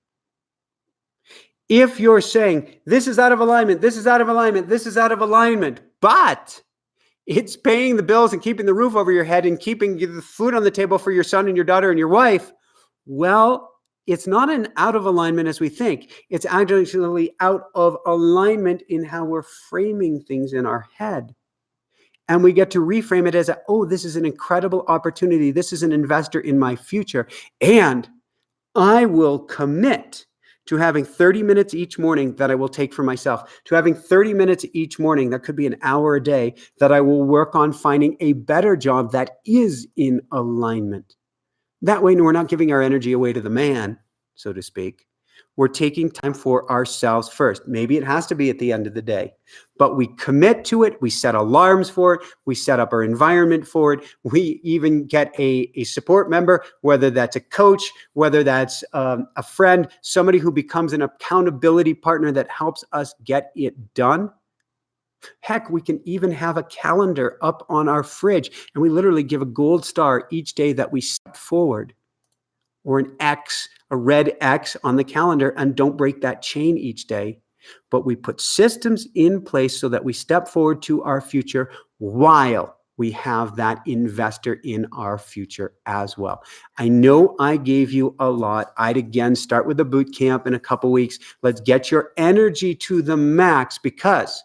If you're saying, this is out of alignment, this is out of alignment, this is out of alignment, but it's paying the bills and keeping the roof over your head and keeping the food on the table for your son and your daughter and your wife, well, it's not an out of alignment as we think. It's actually out of alignment in how we're framing things in our head. And we get to reframe it as, oh, this is an incredible opportunity. This is an investor in my future. And I will commit to having 30 minutes each morning that I will take for myself, to having 30 minutes each morning, that could be an hour a day, that I will work on finding a better job that is in alignment. That way, we're not giving our energy away to the man, so to speak. We're taking time for ourselves first. Maybe it has to be at the end of the day, but we commit to it. We set alarms for it. We set up our environment for it. We even get a support member, whether that's a coach, whether that's a friend, somebody who becomes an accountability partner that helps us get it done. Heck, we can even have a calendar up on our fridge, and we literally give a gold star each day that we step forward, or an X, a red X on the calendar, and don't break that chain each day. But we put systems in place so that we step forward to our future while we have that investor in our future as well. I know I gave you a lot. I'd again start with the boot camp in a couple weeks. Let's get your energy to the max, because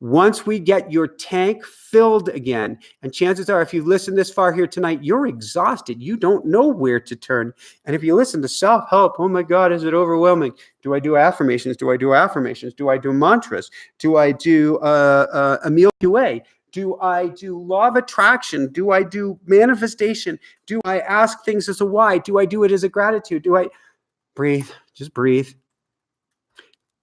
once we get your tank filled again, and chances are, if you've listened this far here tonight, you're exhausted. You don't know where to turn. And if you listen to self-help, oh my God, is it overwhelming? Do I do affirmations? Do I do affirmations? Do I do mantras? Do I do Emile QA? Do I do law of attraction? Do I do manifestation? Do I ask things as a why? Do I do it as a gratitude? Do I breathe? Just breathe.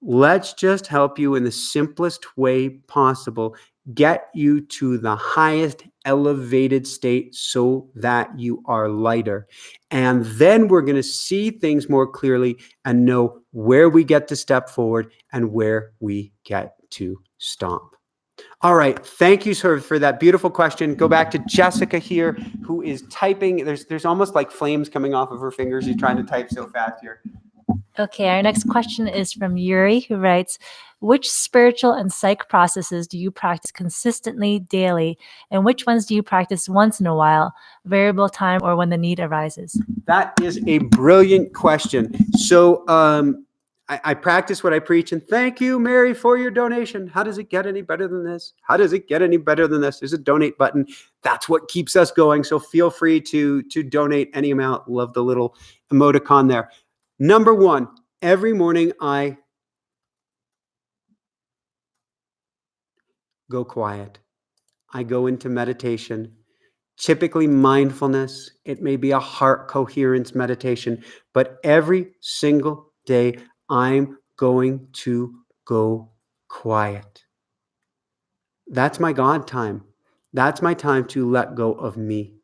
Let's just help you in the simplest way possible, get you to the highest elevated state so that you are lighter. And then we're going to see things more clearly and know where we get to step forward and where we get to stop. All right. Thank you, sir, for that beautiful question. Go back to Jessica here, who is typing. There's almost like flames coming off of her fingers. She's trying to type so fast here. Okay, our next question is from Yuri, who writes, which spiritual and psych processes do you practice consistently daily, and which ones do you practice once in a while, variable time, or when the need arises? That is a brilliant question. So I practice what I preach, and thank you, Mary, for your donation. How does it get any better than this? How does it get any better than this? There's a donate button. That's what keeps us going. So feel free to donate any amount. Love the little emoticon there. Number one, every morning I go quiet. I go into meditation, typically mindfulness. It may be a heart coherence meditation, but every single day I'm going to go quiet. That's my God time. That's my time to let go of me.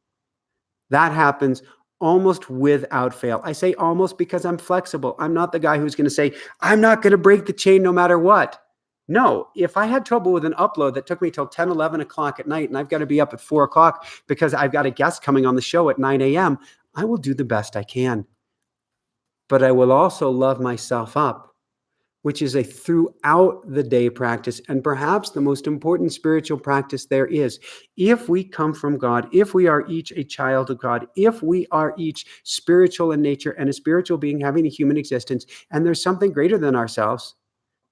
That happens almost without fail. I say almost because I'm flexible. I'm not the guy who's going to say, I'm not going to break the chain no matter what. No, if I had trouble with an upload that took me till 10, 11 o'clock at night, and I've got to be up at 4 o'clock because I've got a guest coming on the show at 9 a.m., I will do the best I can. But I will also love myself up, which is a throughout the day practice, and perhaps the most important spiritual practice there is. If we come from God, if we are each a child of God, if we are each spiritual in nature and a spiritual being having a human existence, and there's something greater than ourselves,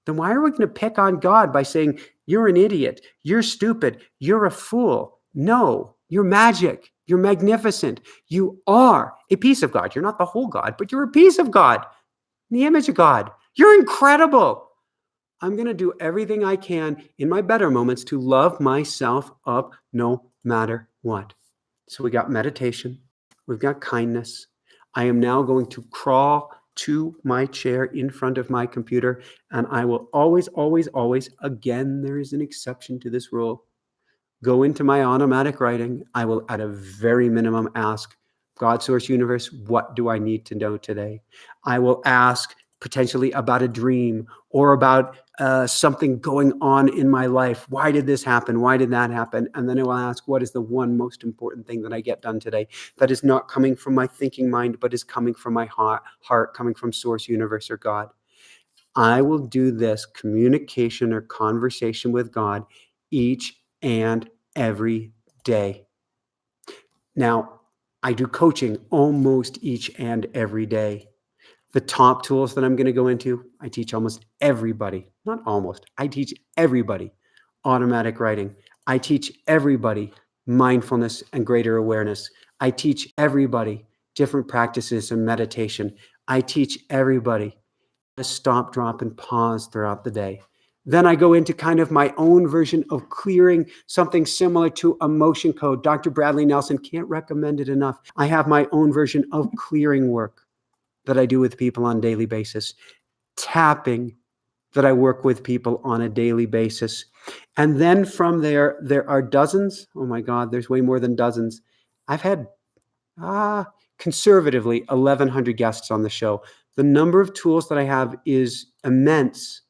then why are we going to pick on God by saying, you're an idiot, you're stupid, you're a fool? No, you're magic, you're magnificent, you are a piece of God. You're not the whole God, but you're a piece of God, in the image of God. You're incredible. I'm going to do everything I can in my better moments to love myself up no matter what. So we got meditation. We've got kindness. I am now going to crawl to my chair in front of my computer, and I will always, always, always, again, there is an exception to this rule, go into my automatic writing. I will, at a very minimum, ask God, source, universe, what do I need to know today? I will ask potentially about a dream or about something going on in my life. Why did this happen? Why did that happen? And then I will ask, what is the one most important thing that I get done today that is not coming from my thinking mind, but is coming from my heart, coming from source, universe, or God? I will do this communication or conversation with God each and every day. Now, I do coaching almost each and every day. The top tools that I'm going to go into, I teach almost everybody, not almost, I teach everybody automatic writing. I teach everybody mindfulness and greater awareness. I teach everybody different practices and meditation. I teach everybody to stop, drop, and pause throughout the day. Then I go into kind of my own version of clearing, something similar to emotion code. Dr. Bradley Nelson can't recommend it enough. I have my own version of clearing work that I do with people on a daily basis, tapping that I work with people on a daily basis. And then from there are dozens. Oh my God, there's way more than dozens. I've had conservatively 1,100 guests on the show. The number of tools that I have is immense,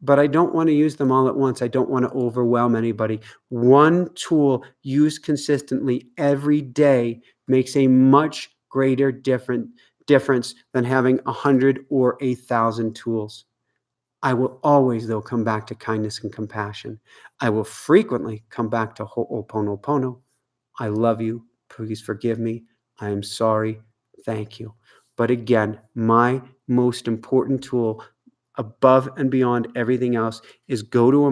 but I don't want to use them all at once. I don't want to overwhelm anybody. One tool used consistently every day makes a much greater difference than having 100 or 1,000 tools. I will always, though, come back to kindness and compassion. I will frequently come back to Ho'oponopono. I love you. Please forgive me. I am sorry. Thank you. But again, my most important tool above and beyond everything else is go to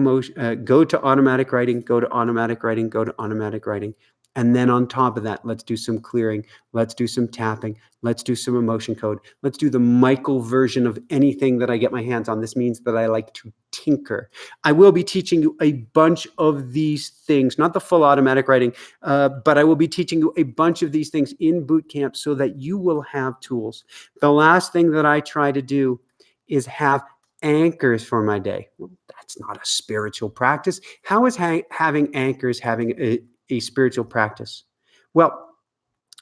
automatic writing, go to automatic writing, go to automatic writing. And then on top of that, let's do some clearing. Let's do some tapping. Let's do some emotion code. Let's do the Michael version of anything that I get my hands on. This means that I like to tinker. I will be teaching you a bunch of these things, not the full automatic writing, but I will be teaching you a bunch of these things in Bootcamp so that you will have tools. The last thing that I try to do is have anchors for my day. Well, that's not a spiritual practice. How is having anchors having a spiritual practice? Well,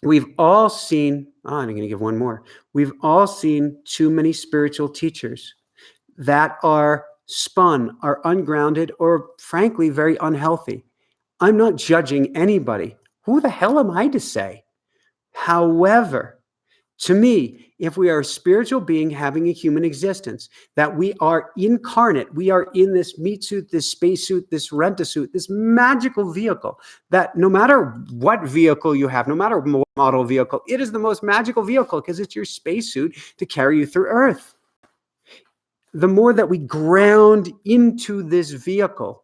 we've all seen, I'm going to give one more. We've all seen too many spiritual teachers that are spun, are ungrounded, or frankly, very unhealthy. I'm not judging anybody. Who the hell am I to say? However, to me, if we are a spiritual being having a human existence, that we are incarnate, we are in this meat suit, this space suit, this rent-a-suit, this magical vehicle, that no matter what vehicle you have, no matter what model vehicle, it is the most magical vehicle because it's your spacesuit to carry you through Earth. The more that we ground into this vehicle,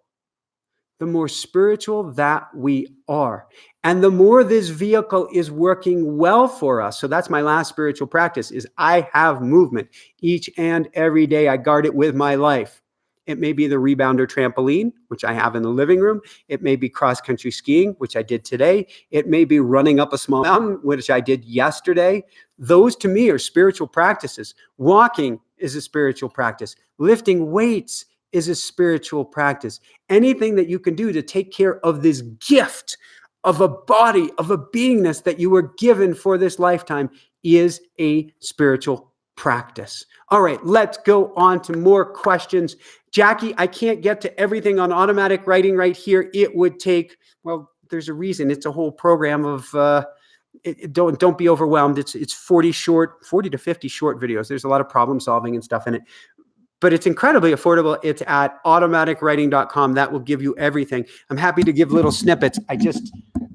the more spiritual that we are. And the more this vehicle is working well for us. So that's my last spiritual practice is I have movement each and every day. I guard it with my life. It may be the rebounder trampoline, which I have in the living room. It may be cross-country skiing, which I did today. It may be running up a small mountain, which I did yesterday. Those to me are spiritual practices. Walking is a spiritual practice. Lifting weights is a spiritual practice. Anything that you can do to take care of this gift of a body, of a beingness that you were given for this lifetime is a spiritual practice. All right, let's go on to more questions. Jackie, I can't get to everything on automatic writing right here. It would take, well, there's a reason. It's a whole program of don't be overwhelmed. It's 40 to 50 short videos. There's a lot of problem solving and stuff in it. But it's incredibly affordable. It's at automaticwriting.com. That will give you everything. I'm happy to give little snippets.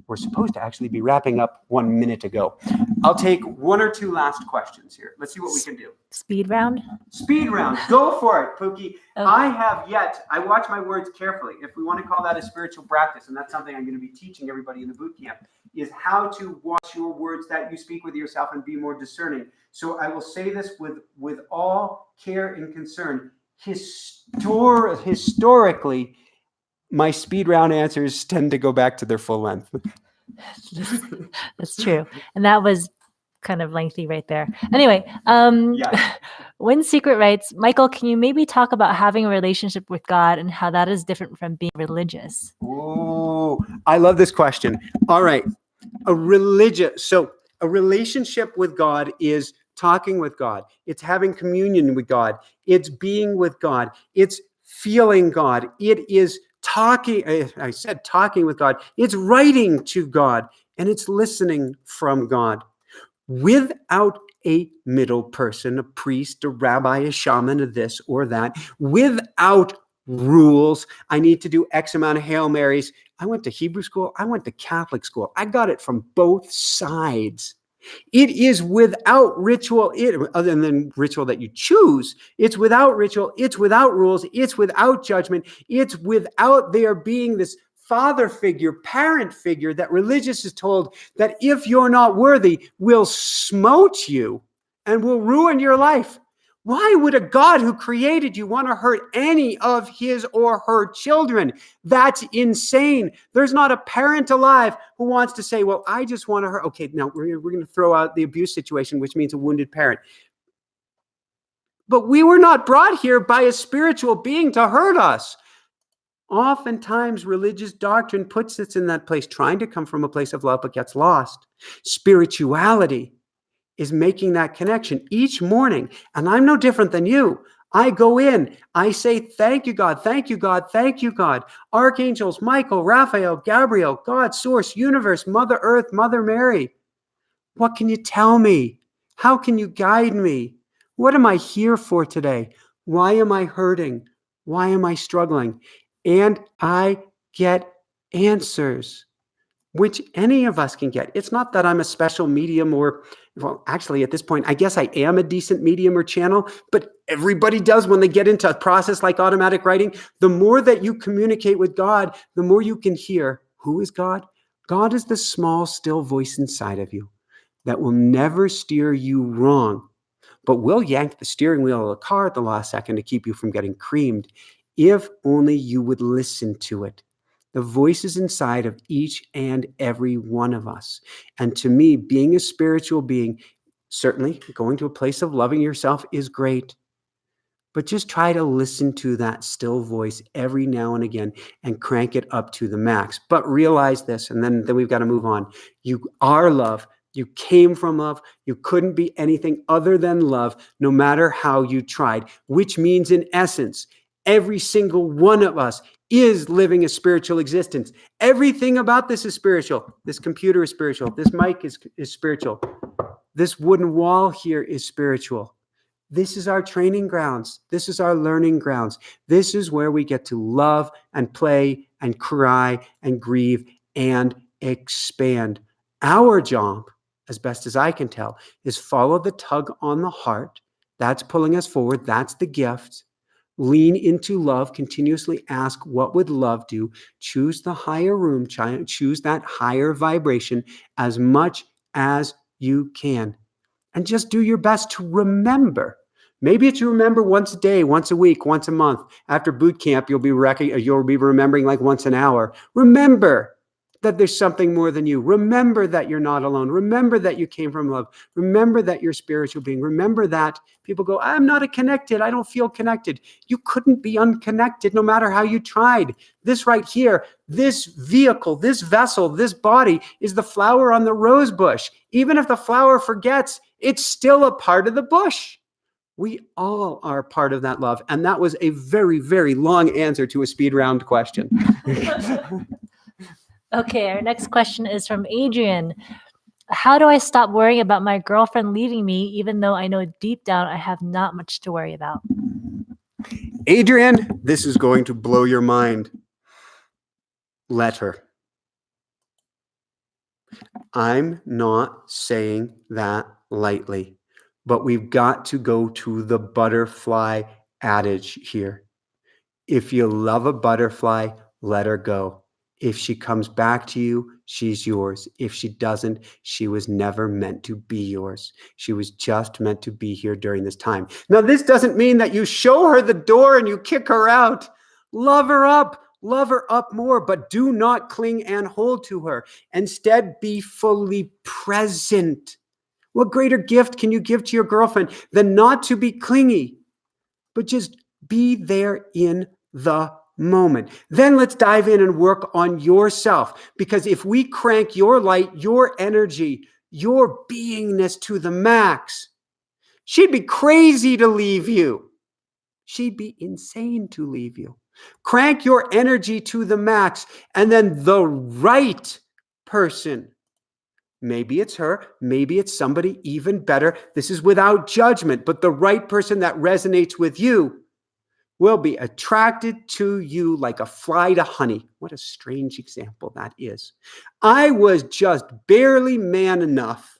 We're supposed to actually be wrapping up 1 minute ago. I'll take one or two last questions here. Let's see what we can do. Speed round? Speed round. Go for it, Pookie. Okay. I watch my words carefully. If we want to call that a spiritual practice, and that's something I'm going to be teaching everybody in the bootcamp, is how to watch your words that you speak with yourself and be more discerning. So I will say this with all care and concern. Historically, my speed round answers tend to go back to their full length. That's true. And that was kind of lengthy right there. Anyway, When Secret writes, Michael, can you maybe talk about having a relationship with God and how that is different from being religious? Oh, I love this question. All right. A relationship with God is talking with God. It's having communion with God. It's being with God. It's feeling God. It is talking. I said talking with God. It's writing to God, and it's listening from God without a middle person, a priest, a rabbi, a shaman, a this or that, without rules. I need to do X amount of Hail Marys. I went to Hebrew school. I went to Catholic school. I got it from both sides. It is without ritual, other than ritual that you choose. It's without ritual. It's without rules. It's without judgment. It's without there being this father figure, parent figure that religious is told that if you're not worthy, will smote you and will ruin your life. Why would a God who created you want to hurt any of his or her children? That's insane. There's not a parent alive who wants to say, well, I just want to hurt. Okay, now we're going to throw out the abuse situation, which means a wounded parent. But we were not brought here by a spiritual being to hurt us. Oftentimes, religious doctrine puts us in that place, trying to come from a place of love, but gets lost. Spirituality is making that connection each morning. And I'm no different than you. I go in, I say, thank you, God, thank you, God, thank you, God. Archangels, Michael, Raphael, Gabriel, God, Source, Universe, Mother Earth, Mother Mary. What can you tell me? How can you guide me? What am I here for today? Why am I hurting? Why am I struggling? And I get answers, which any of us can get. It's not that I'm a special medium well, actually, at this point, I guess I am a decent medium or channel, but everybody does when they get into a process like automatic writing. The more that you communicate with God, the more you can hear. Who is God? God is the small, still voice inside of you that will never steer you wrong, but will yank the steering wheel of the car at the last second to keep you from getting creamed, if only you would listen to it. The voices inside of each and every one of us. And to me, being a spiritual being, certainly going to a place of loving yourself is great. But just try to listen to that still voice every now and again and crank it up to the max. But realize this, and then we've got to move on. You are love. You came from love. You couldn't be anything other than love, no matter how you tried, which means in essence, every single one of us is living a spiritual existence. Everything about this is spiritual. This computer is spiritual. This mic is spiritual. This wooden wall here is spiritual. This is our training grounds. This is our learning grounds. This is where we get to love and play and cry and grieve and expand. Our job, as best as I can tell, is follow the tug on the heart. That's pulling us forward. That's the gift. Lean into love, continuously ask, what would love do? Choose the higher room, choose that higher vibration as much as you can. And just do your best to remember. Maybe it's you remember once a day, once a week, once a month. After boot camp, you'll be remembering like once an hour. Remember that there's something more than you. Remember that you're not alone. Remember that you came from love. Remember that you're a spiritual being. Remember that people go, I'm not connected. I don't feel connected. You couldn't be unconnected no matter how you tried. This right here, this vehicle, this vessel, this body is the flower on the rose bush. Even if the flower forgets, it's still a part of the bush. We all are part of that love. And that was a very, very long answer to a speed round question. Okay, our next question is from Adrian. How do I stop worrying about my girlfriend leaving me, even though I know deep down I have not much to worry about? Adrian, this is going to blow your mind. Let her. I'm not saying that lightly, but we've got to go to the butterfly adage here. If you love a butterfly, let her go. If she comes back to you, she's yours. If she doesn't, she was never meant to be yours. She was just meant to be here during this time. Now, this doesn't mean that you show her the door and you kick her out. Love her up. Love her up more, but do not cling and hold to her. Instead, be fully present. What greater gift can you give to your girlfriend than not to be clingy, but just be there in the moment? Then let's dive in and work on yourself. Because if we crank your light, your energy, your beingness to the max, she'd be crazy to leave you. She'd be insane to leave you. Crank your energy to the max, and then the right person, maybe it's her, maybe it's somebody even better. This is without judgment, but the right person that resonates with you will be attracted to you like a fly to honey. What a strange example that is. I was just barely man enough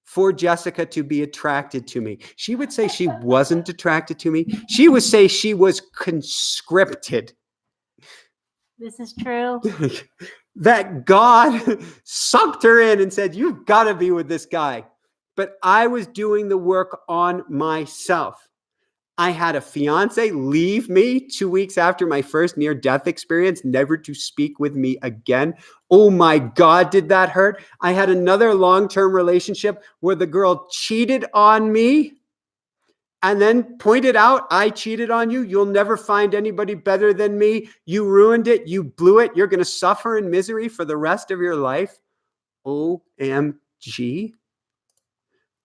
for Jessica to be attracted to me. She would say she wasn't attracted to me. She would say she was conscripted. This is true. That God sucked her in and said, you've got to be with this guy. But I was doing the work on myself. I had a fiance leave me 2 weeks after my first near-death experience, never to speak with me again. Oh my God, did that hurt? I had another long-term relationship where the girl cheated on me and then pointed out, I cheated on you. You'll never find anybody better than me. You ruined it. You blew it. You're going to suffer in misery for the rest of your life. OMG.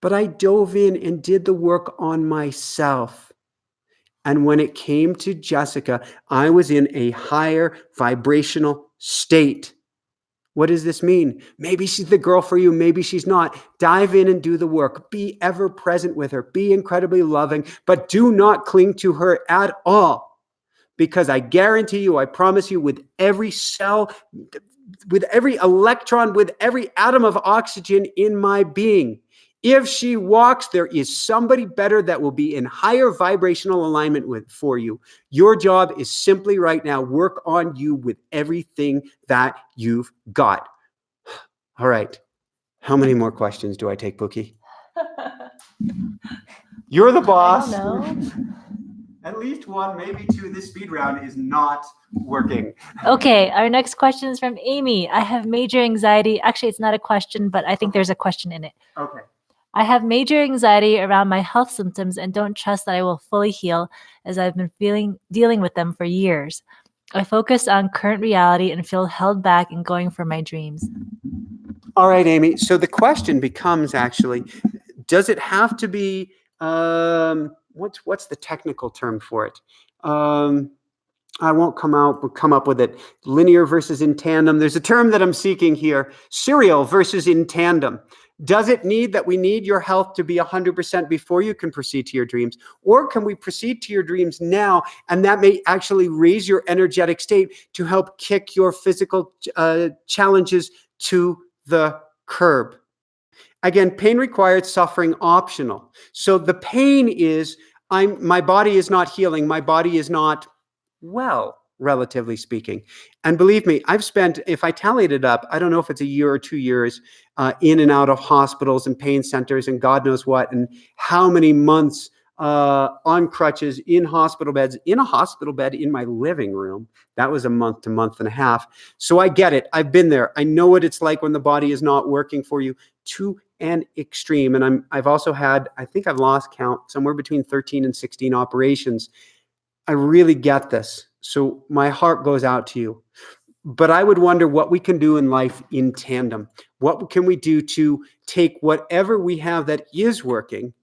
But I dove in and did the work on myself. And when it came to Jessica, I was in a higher vibrational state. What does this mean? Maybe she's the girl for you. Maybe she's not. Dive in and do the work. Be ever present with her. Be incredibly loving, but do not cling to her at all. Because I guarantee you, I promise you, with every cell, with every electron, with every atom of oxygen in my being, if she walks, there is somebody better that will be in higher vibrational alignment for you. Your job is simply right now, work on you with everything that you've got. All right. How many more questions do I take, Bookie? You're the boss. I don't know. At least one, maybe two. This speed round is not working. Okay, our next question is from Amy. I have major anxiety. Actually, it's not a question, but I think there's a question in it. Okay. I have major anxiety around my health symptoms and don't trust that I will fully heal, as I've been dealing with them for years. I focus on current reality and feel held back in going for my dreams. All right, Amy. So the question becomes actually, does it have to be, what's the technical term for it? I won't come up with it. Linear versus in tandem. There's a term that I'm seeking here. Serial versus in tandem. Does it need that we need your health to be 100% before you can proceed to your dreams? Or can we proceed to your dreams now, and that may actually raise your energetic state to help kick your physical challenges to the curb? Again, pain required, suffering optional. So the pain is, my body is not healing. My body is not well, relatively speaking. And believe me, I've spent, if I tallied it up, I don't know if it's a year or 2 years in and out of hospitals and pain centers and God knows what, and how many months on crutches, in hospital beds, in a hospital bed in my living room. That was a month to month and a half. So I get it. I've been there. I know what it's like when the body is not working for you to an extreme. And I've also had, I think I've lost count, somewhere between 13 and 16 operations. I really get this. So my heart goes out to you. But I would wonder what we can do in life in tandem. What can we do to take whatever we have that is working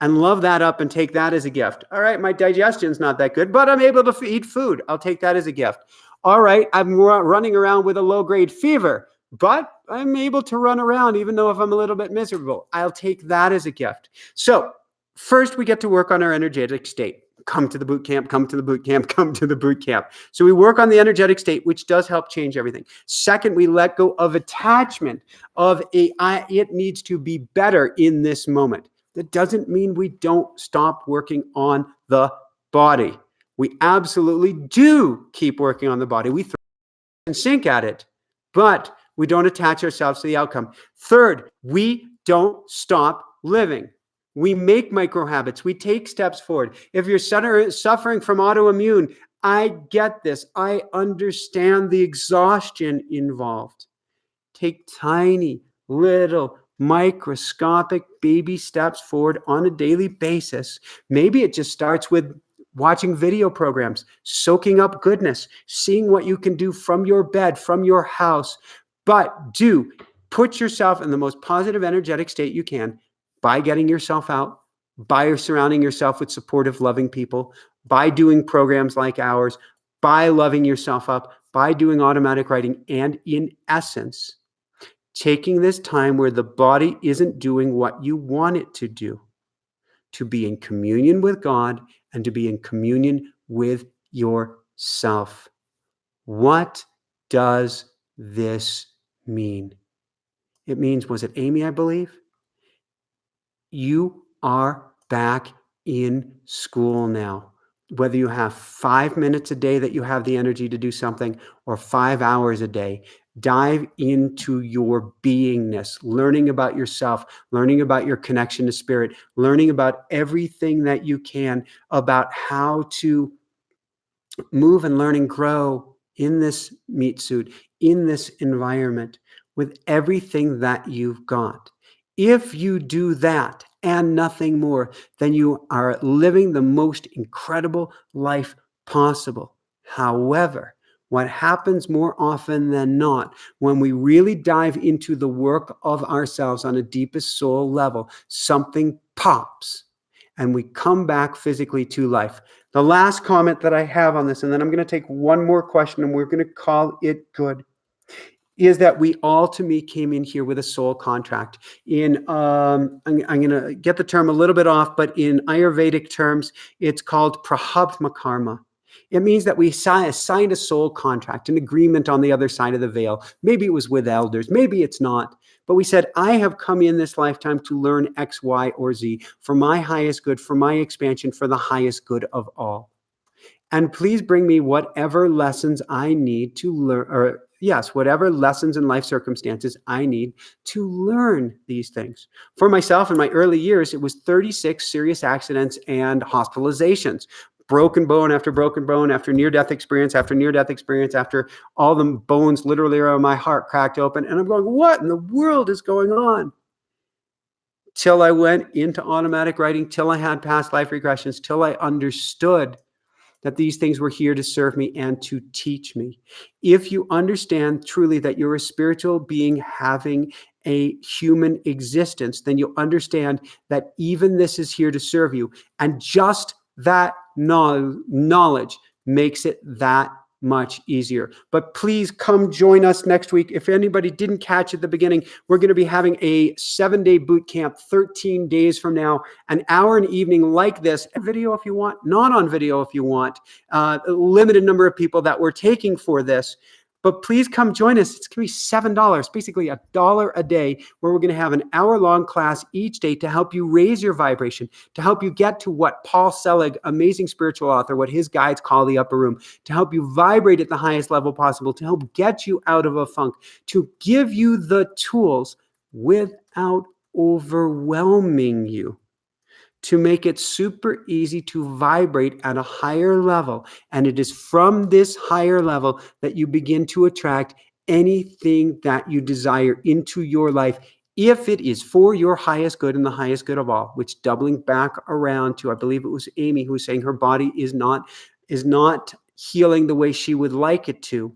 and love that up and take that as a gift? All right, my digestion's not that good, but I'm able to eat food. I'll take that as a gift. All right, I'm running around with a low-grade fever. but I'm able to run around even though if I'm a little bit miserable. I'll take that as a gift. So first we get to work on our energetic state. Come to the boot camp, come to the boot camp, come to the boot camp. So we work on the energetic state, which does help change everything. Second, we let go of attachment of it needs to be better in this moment. That doesn't mean we don't stop working on the body. We absolutely do keep working on the body. We throw and sink at it, but we don't attach ourselves to the outcome. Third, we don't stop living. We make micro habits. We take steps forward. If you're suffering from autoimmune, I get this. I understand the exhaustion involved. Take tiny, little, microscopic baby steps forward on a daily basis. Maybe it just starts with watching video programs, soaking up goodness, seeing what you can do from your bed, from your house. But do put yourself in the most positive, energetic state you can by getting yourself out, by surrounding yourself with supportive, loving people, by doing programs like ours, by loving yourself up, by doing automatic writing, and in essence, taking this time where the body isn't doing what you want it to do, to be in communion with God and to be in communion with yourself. What does this mean? It means, was it Amy, I believe? You are back in school now. Whether you have 5 minutes a day that you have the energy to do something or 5 hours a day, dive into your beingness, learning about yourself, learning about your connection to spirit, learning about everything that you can about how to move and learn and grow in this meat suit, in this environment, with everything that you've got. If you do that and nothing more, then you are living the most incredible life possible. However, what happens more often than not, when we really dive into the work of ourselves on a deepest soul level, something pops and we come back physically to life. The last comment that I have on this, and then I'm going to take one more question and we're going to call it good, is that we all, to me, came in here with a soul contract. I'm going to get the term a little bit off, but in Ayurvedic terms, it's called prahabdma karma. It means that we signed a soul contract, an agreement on the other side of the veil. Maybe it was with elders, maybe it's not. But we said, I have come in this lifetime to learn X, Y, or Z for my highest good, for my expansion, for the highest good of all. And please bring me whatever lessons I need to learn, or yes, whatever lessons and life circumstances I need to learn these things. For myself, in my early years, it was 36 serious accidents and hospitalizations. Broken bone after near-death experience, after all the bones literally around my heart cracked open. And I'm going, what in the world is going on? Till I went into automatic writing, till I had past life regressions, till I understood that these things were here to serve me and to teach me. If you understand truly that you're a spiritual being having a human existence, then you understand that even this is here to serve you. And just that knowledge makes it that much easier. But please come join us next week. If anybody didn't catch at the beginning, we're going to be having a 7-day boot camp 13 days from now, an hour an evening like this. Video if you want, not on video if you want. A limited number of people that we're taking for this. But please come join us. It's going to be $7, basically $1 a day, where we're going to have an hour-long class each day to help you raise your vibration, to help you get to what Paul Selig, amazing spiritual author, what his guides call the upper room, to help you vibrate at the highest level possible, to help get you out of a funk, to give you the tools without overwhelming you, to make it super easy to vibrate at a higher level. And it is from this higher level that you begin to attract anything that you desire into your life, if it is for your highest good and the highest good of all, which, doubling back around to, I believe it was Amy who was saying her body is not healing the way she would like it to.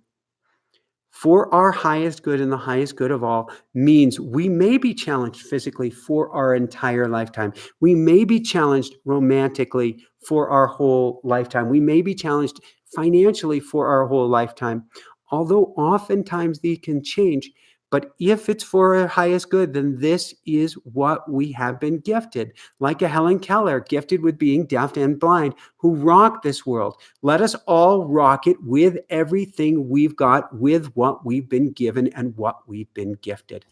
For our highest good and the highest good of all means we may be challenged physically for our entire lifetime. We may be challenged romantically for our whole lifetime. We may be challenged financially for our whole lifetime. Although oftentimes these can change, But if it's for our highest good, then this is what we have been gifted. Like a Helen Keller, gifted with being deaf and blind, who rocked this world. Let us all rock it with everything we've got, with what we've been given and what we've been gifted.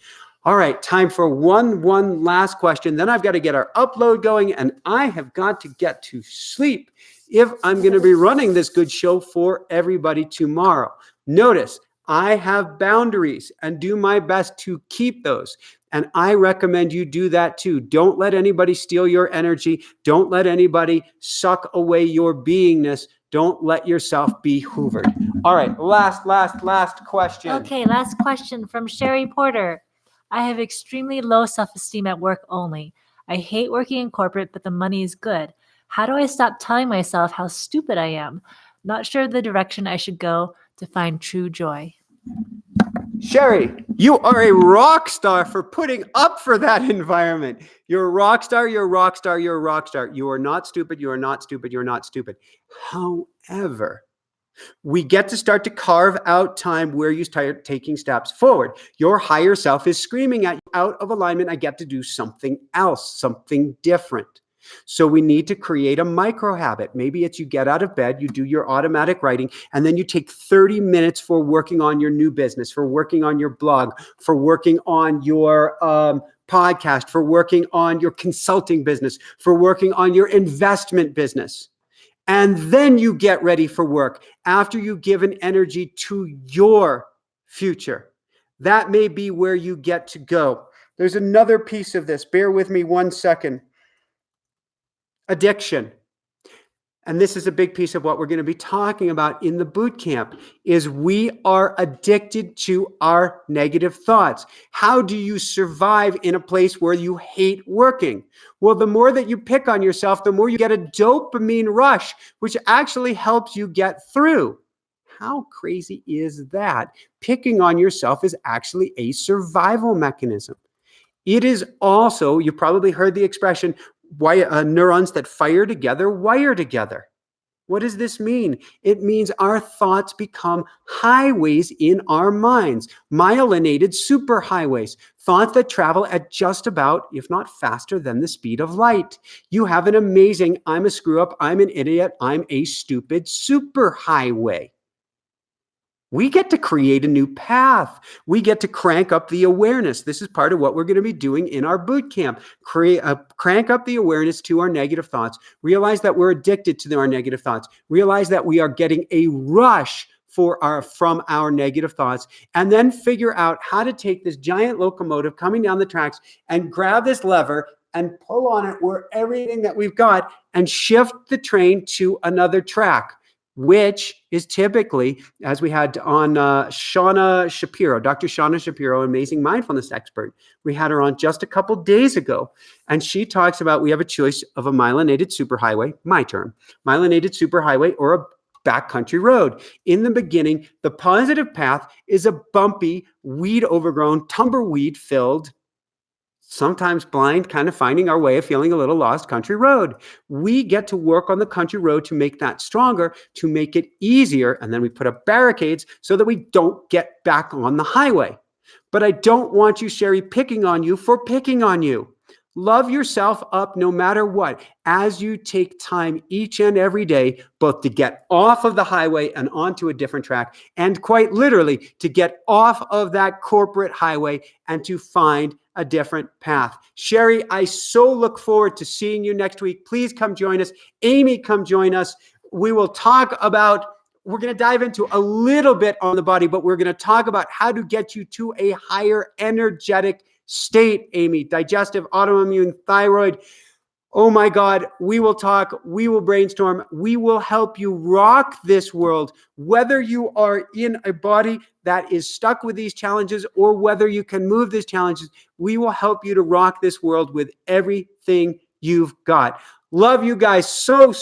All right, time for one last question. Then I've got to get our upload going, and I have got to get to sleep if I'm going to be running this good show for everybody tomorrow. Notice, I have boundaries and do my best to keep those. And I recommend you do that too. Don't let anybody steal your energy. Don't let anybody suck away your beingness. Don't let yourself be hoovered. All right, last question. Okay, last question from Sherry Porter. I have extremely low self-esteem at work only. I hate working in corporate, but the money is good. How do I stop telling myself how stupid I am? Not sure the direction I should go to find true joy. Sherry, you are a rock star for putting up for that environment. You're a rock star, you're a rock star, you're a rock star. You are not stupid, you are not stupid, you're not stupid. However, we get to start to carve out time where you start taking steps forward. Your higher self is screaming at you, out of alignment. I get to do something else, something different. So we need to create a micro habit. Maybe it's you get out of bed, you do your automatic writing, and then you take 30 minutes for working on your new business, for working on your blog, for working on your podcast, for working on your consulting business, for working on your investment business. And then you get ready for work after you've given energy to your future. That may be where you get to go. There's another piece of this. Bear with me 1 second. Addiction. And this is a big piece of what we're going to be talking about in the bootcamp, is we are addicted to our negative thoughts. How do you survive in a place where you hate working? Well, the more that you pick on yourself, the more you get a dopamine rush, which actually helps you get through. How crazy is that? Picking on yourself is actually a survival mechanism. It is also, you probably heard the expression, neurons that fire together wire together. What does this mean? It means our thoughts become highways in our minds, myelinated superhighways, thoughts that travel at just about, if not faster than the speed of light. You have an amazing, I'm a screw up, I'm an idiot, I'm a stupid superhighway. We get to create a new path. We get to crank up the awareness. This is part of what we're going to be doing in our boot camp. Crank up the awareness to our negative thoughts. Realize that we're addicted to our negative thoughts. Realize that we are getting a rush from our negative thoughts, and then figure out how to take this giant locomotive coming down the tracks and grab this lever and pull on it where everything that we've got and shift the train to another track, which is typically, as we had on Shauna Shapiro, Dr. Shauna Shapiro, amazing mindfulness expert. We had her on just a couple days ago, and she talks about we have a choice of a myelinated superhighway, my term, myelinated superhighway or a backcountry road. In the beginning, the positive path is a bumpy, weed overgrown, tumbleweed filled, sometimes blind, kind of finding our way of feeling a little lost country road. We get to work on the country road to make that stronger, to make it easier. And then we put up barricades so that we don't get back on the highway. But I don't want you, Sherry, picking on you for picking on you. Love yourself up no matter what, as you take time each and every day, both to get off of the highway and onto a different track, and quite literally to get off of that corporate highway and to find a different path. Sherry, I so look forward to seeing you next week. Please come join us. Amy, come join us. We will talk about, we're going to dive into a little bit on the body, but we're going to talk about how to get you to a higher energetic state, Amy. Digestive, autoimmune, thyroid. Oh my God, we will talk, we will brainstorm, we will help you rock this world, whether you are in a body that is stuck with these challenges or whether you can move these challenges. We will help you to rock this world with everything you've got. Love you guys so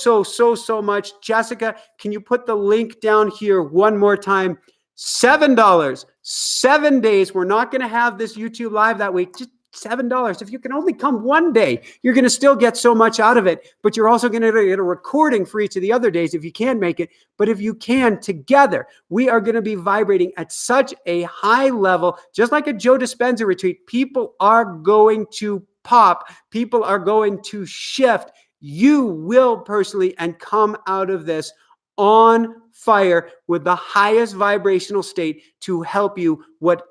much. Jessica, can you put the link down here one more time? $7, 7 days. We're not going to have this YouTube live that week. Just $7. If you can only come one day, you're going to still get so much out of it, but you're also going to get a recording for each of the other days if you can't make it. But if you can, together, we are going to be vibrating at such a high level, just like a Joe Dispenza retreat. People are going to pop. People are going to shift. You will personally and come out of this on fire with the highest vibrational state to help you with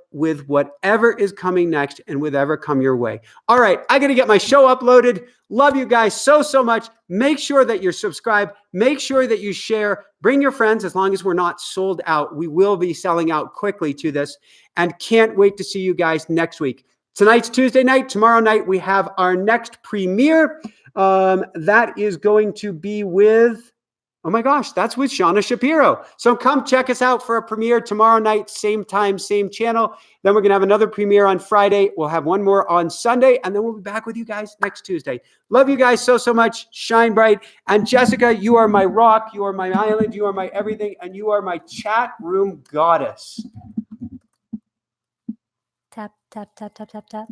whatever is coming next and whatever come your way. All right, I got to get my show uploaded. Love you guys so much. Make sure that you're subscribed. Make sure that you share. Bring your friends. As long as we're not sold out, we will be selling out quickly to this, and can't wait to see you guys next week. Tonight's Tuesday night. Tomorrow night we have our next premiere. That is going to be with, oh my gosh, that's with Shauna Shapiro. So come check us out for a premiere tomorrow night, same time, same channel. Then we're going to have another premiere on Friday. We'll have one more on Sunday, and then we'll be back with you guys next Tuesday. Love you guys so much. Shine bright. And Jessica, you are my rock. You are my island. You are my everything. And you are my chat room goddess. Tap, tap, tap, tap, tap, tap.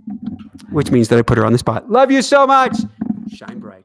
Which means that I put her on the spot. Love you so much. Shine bright.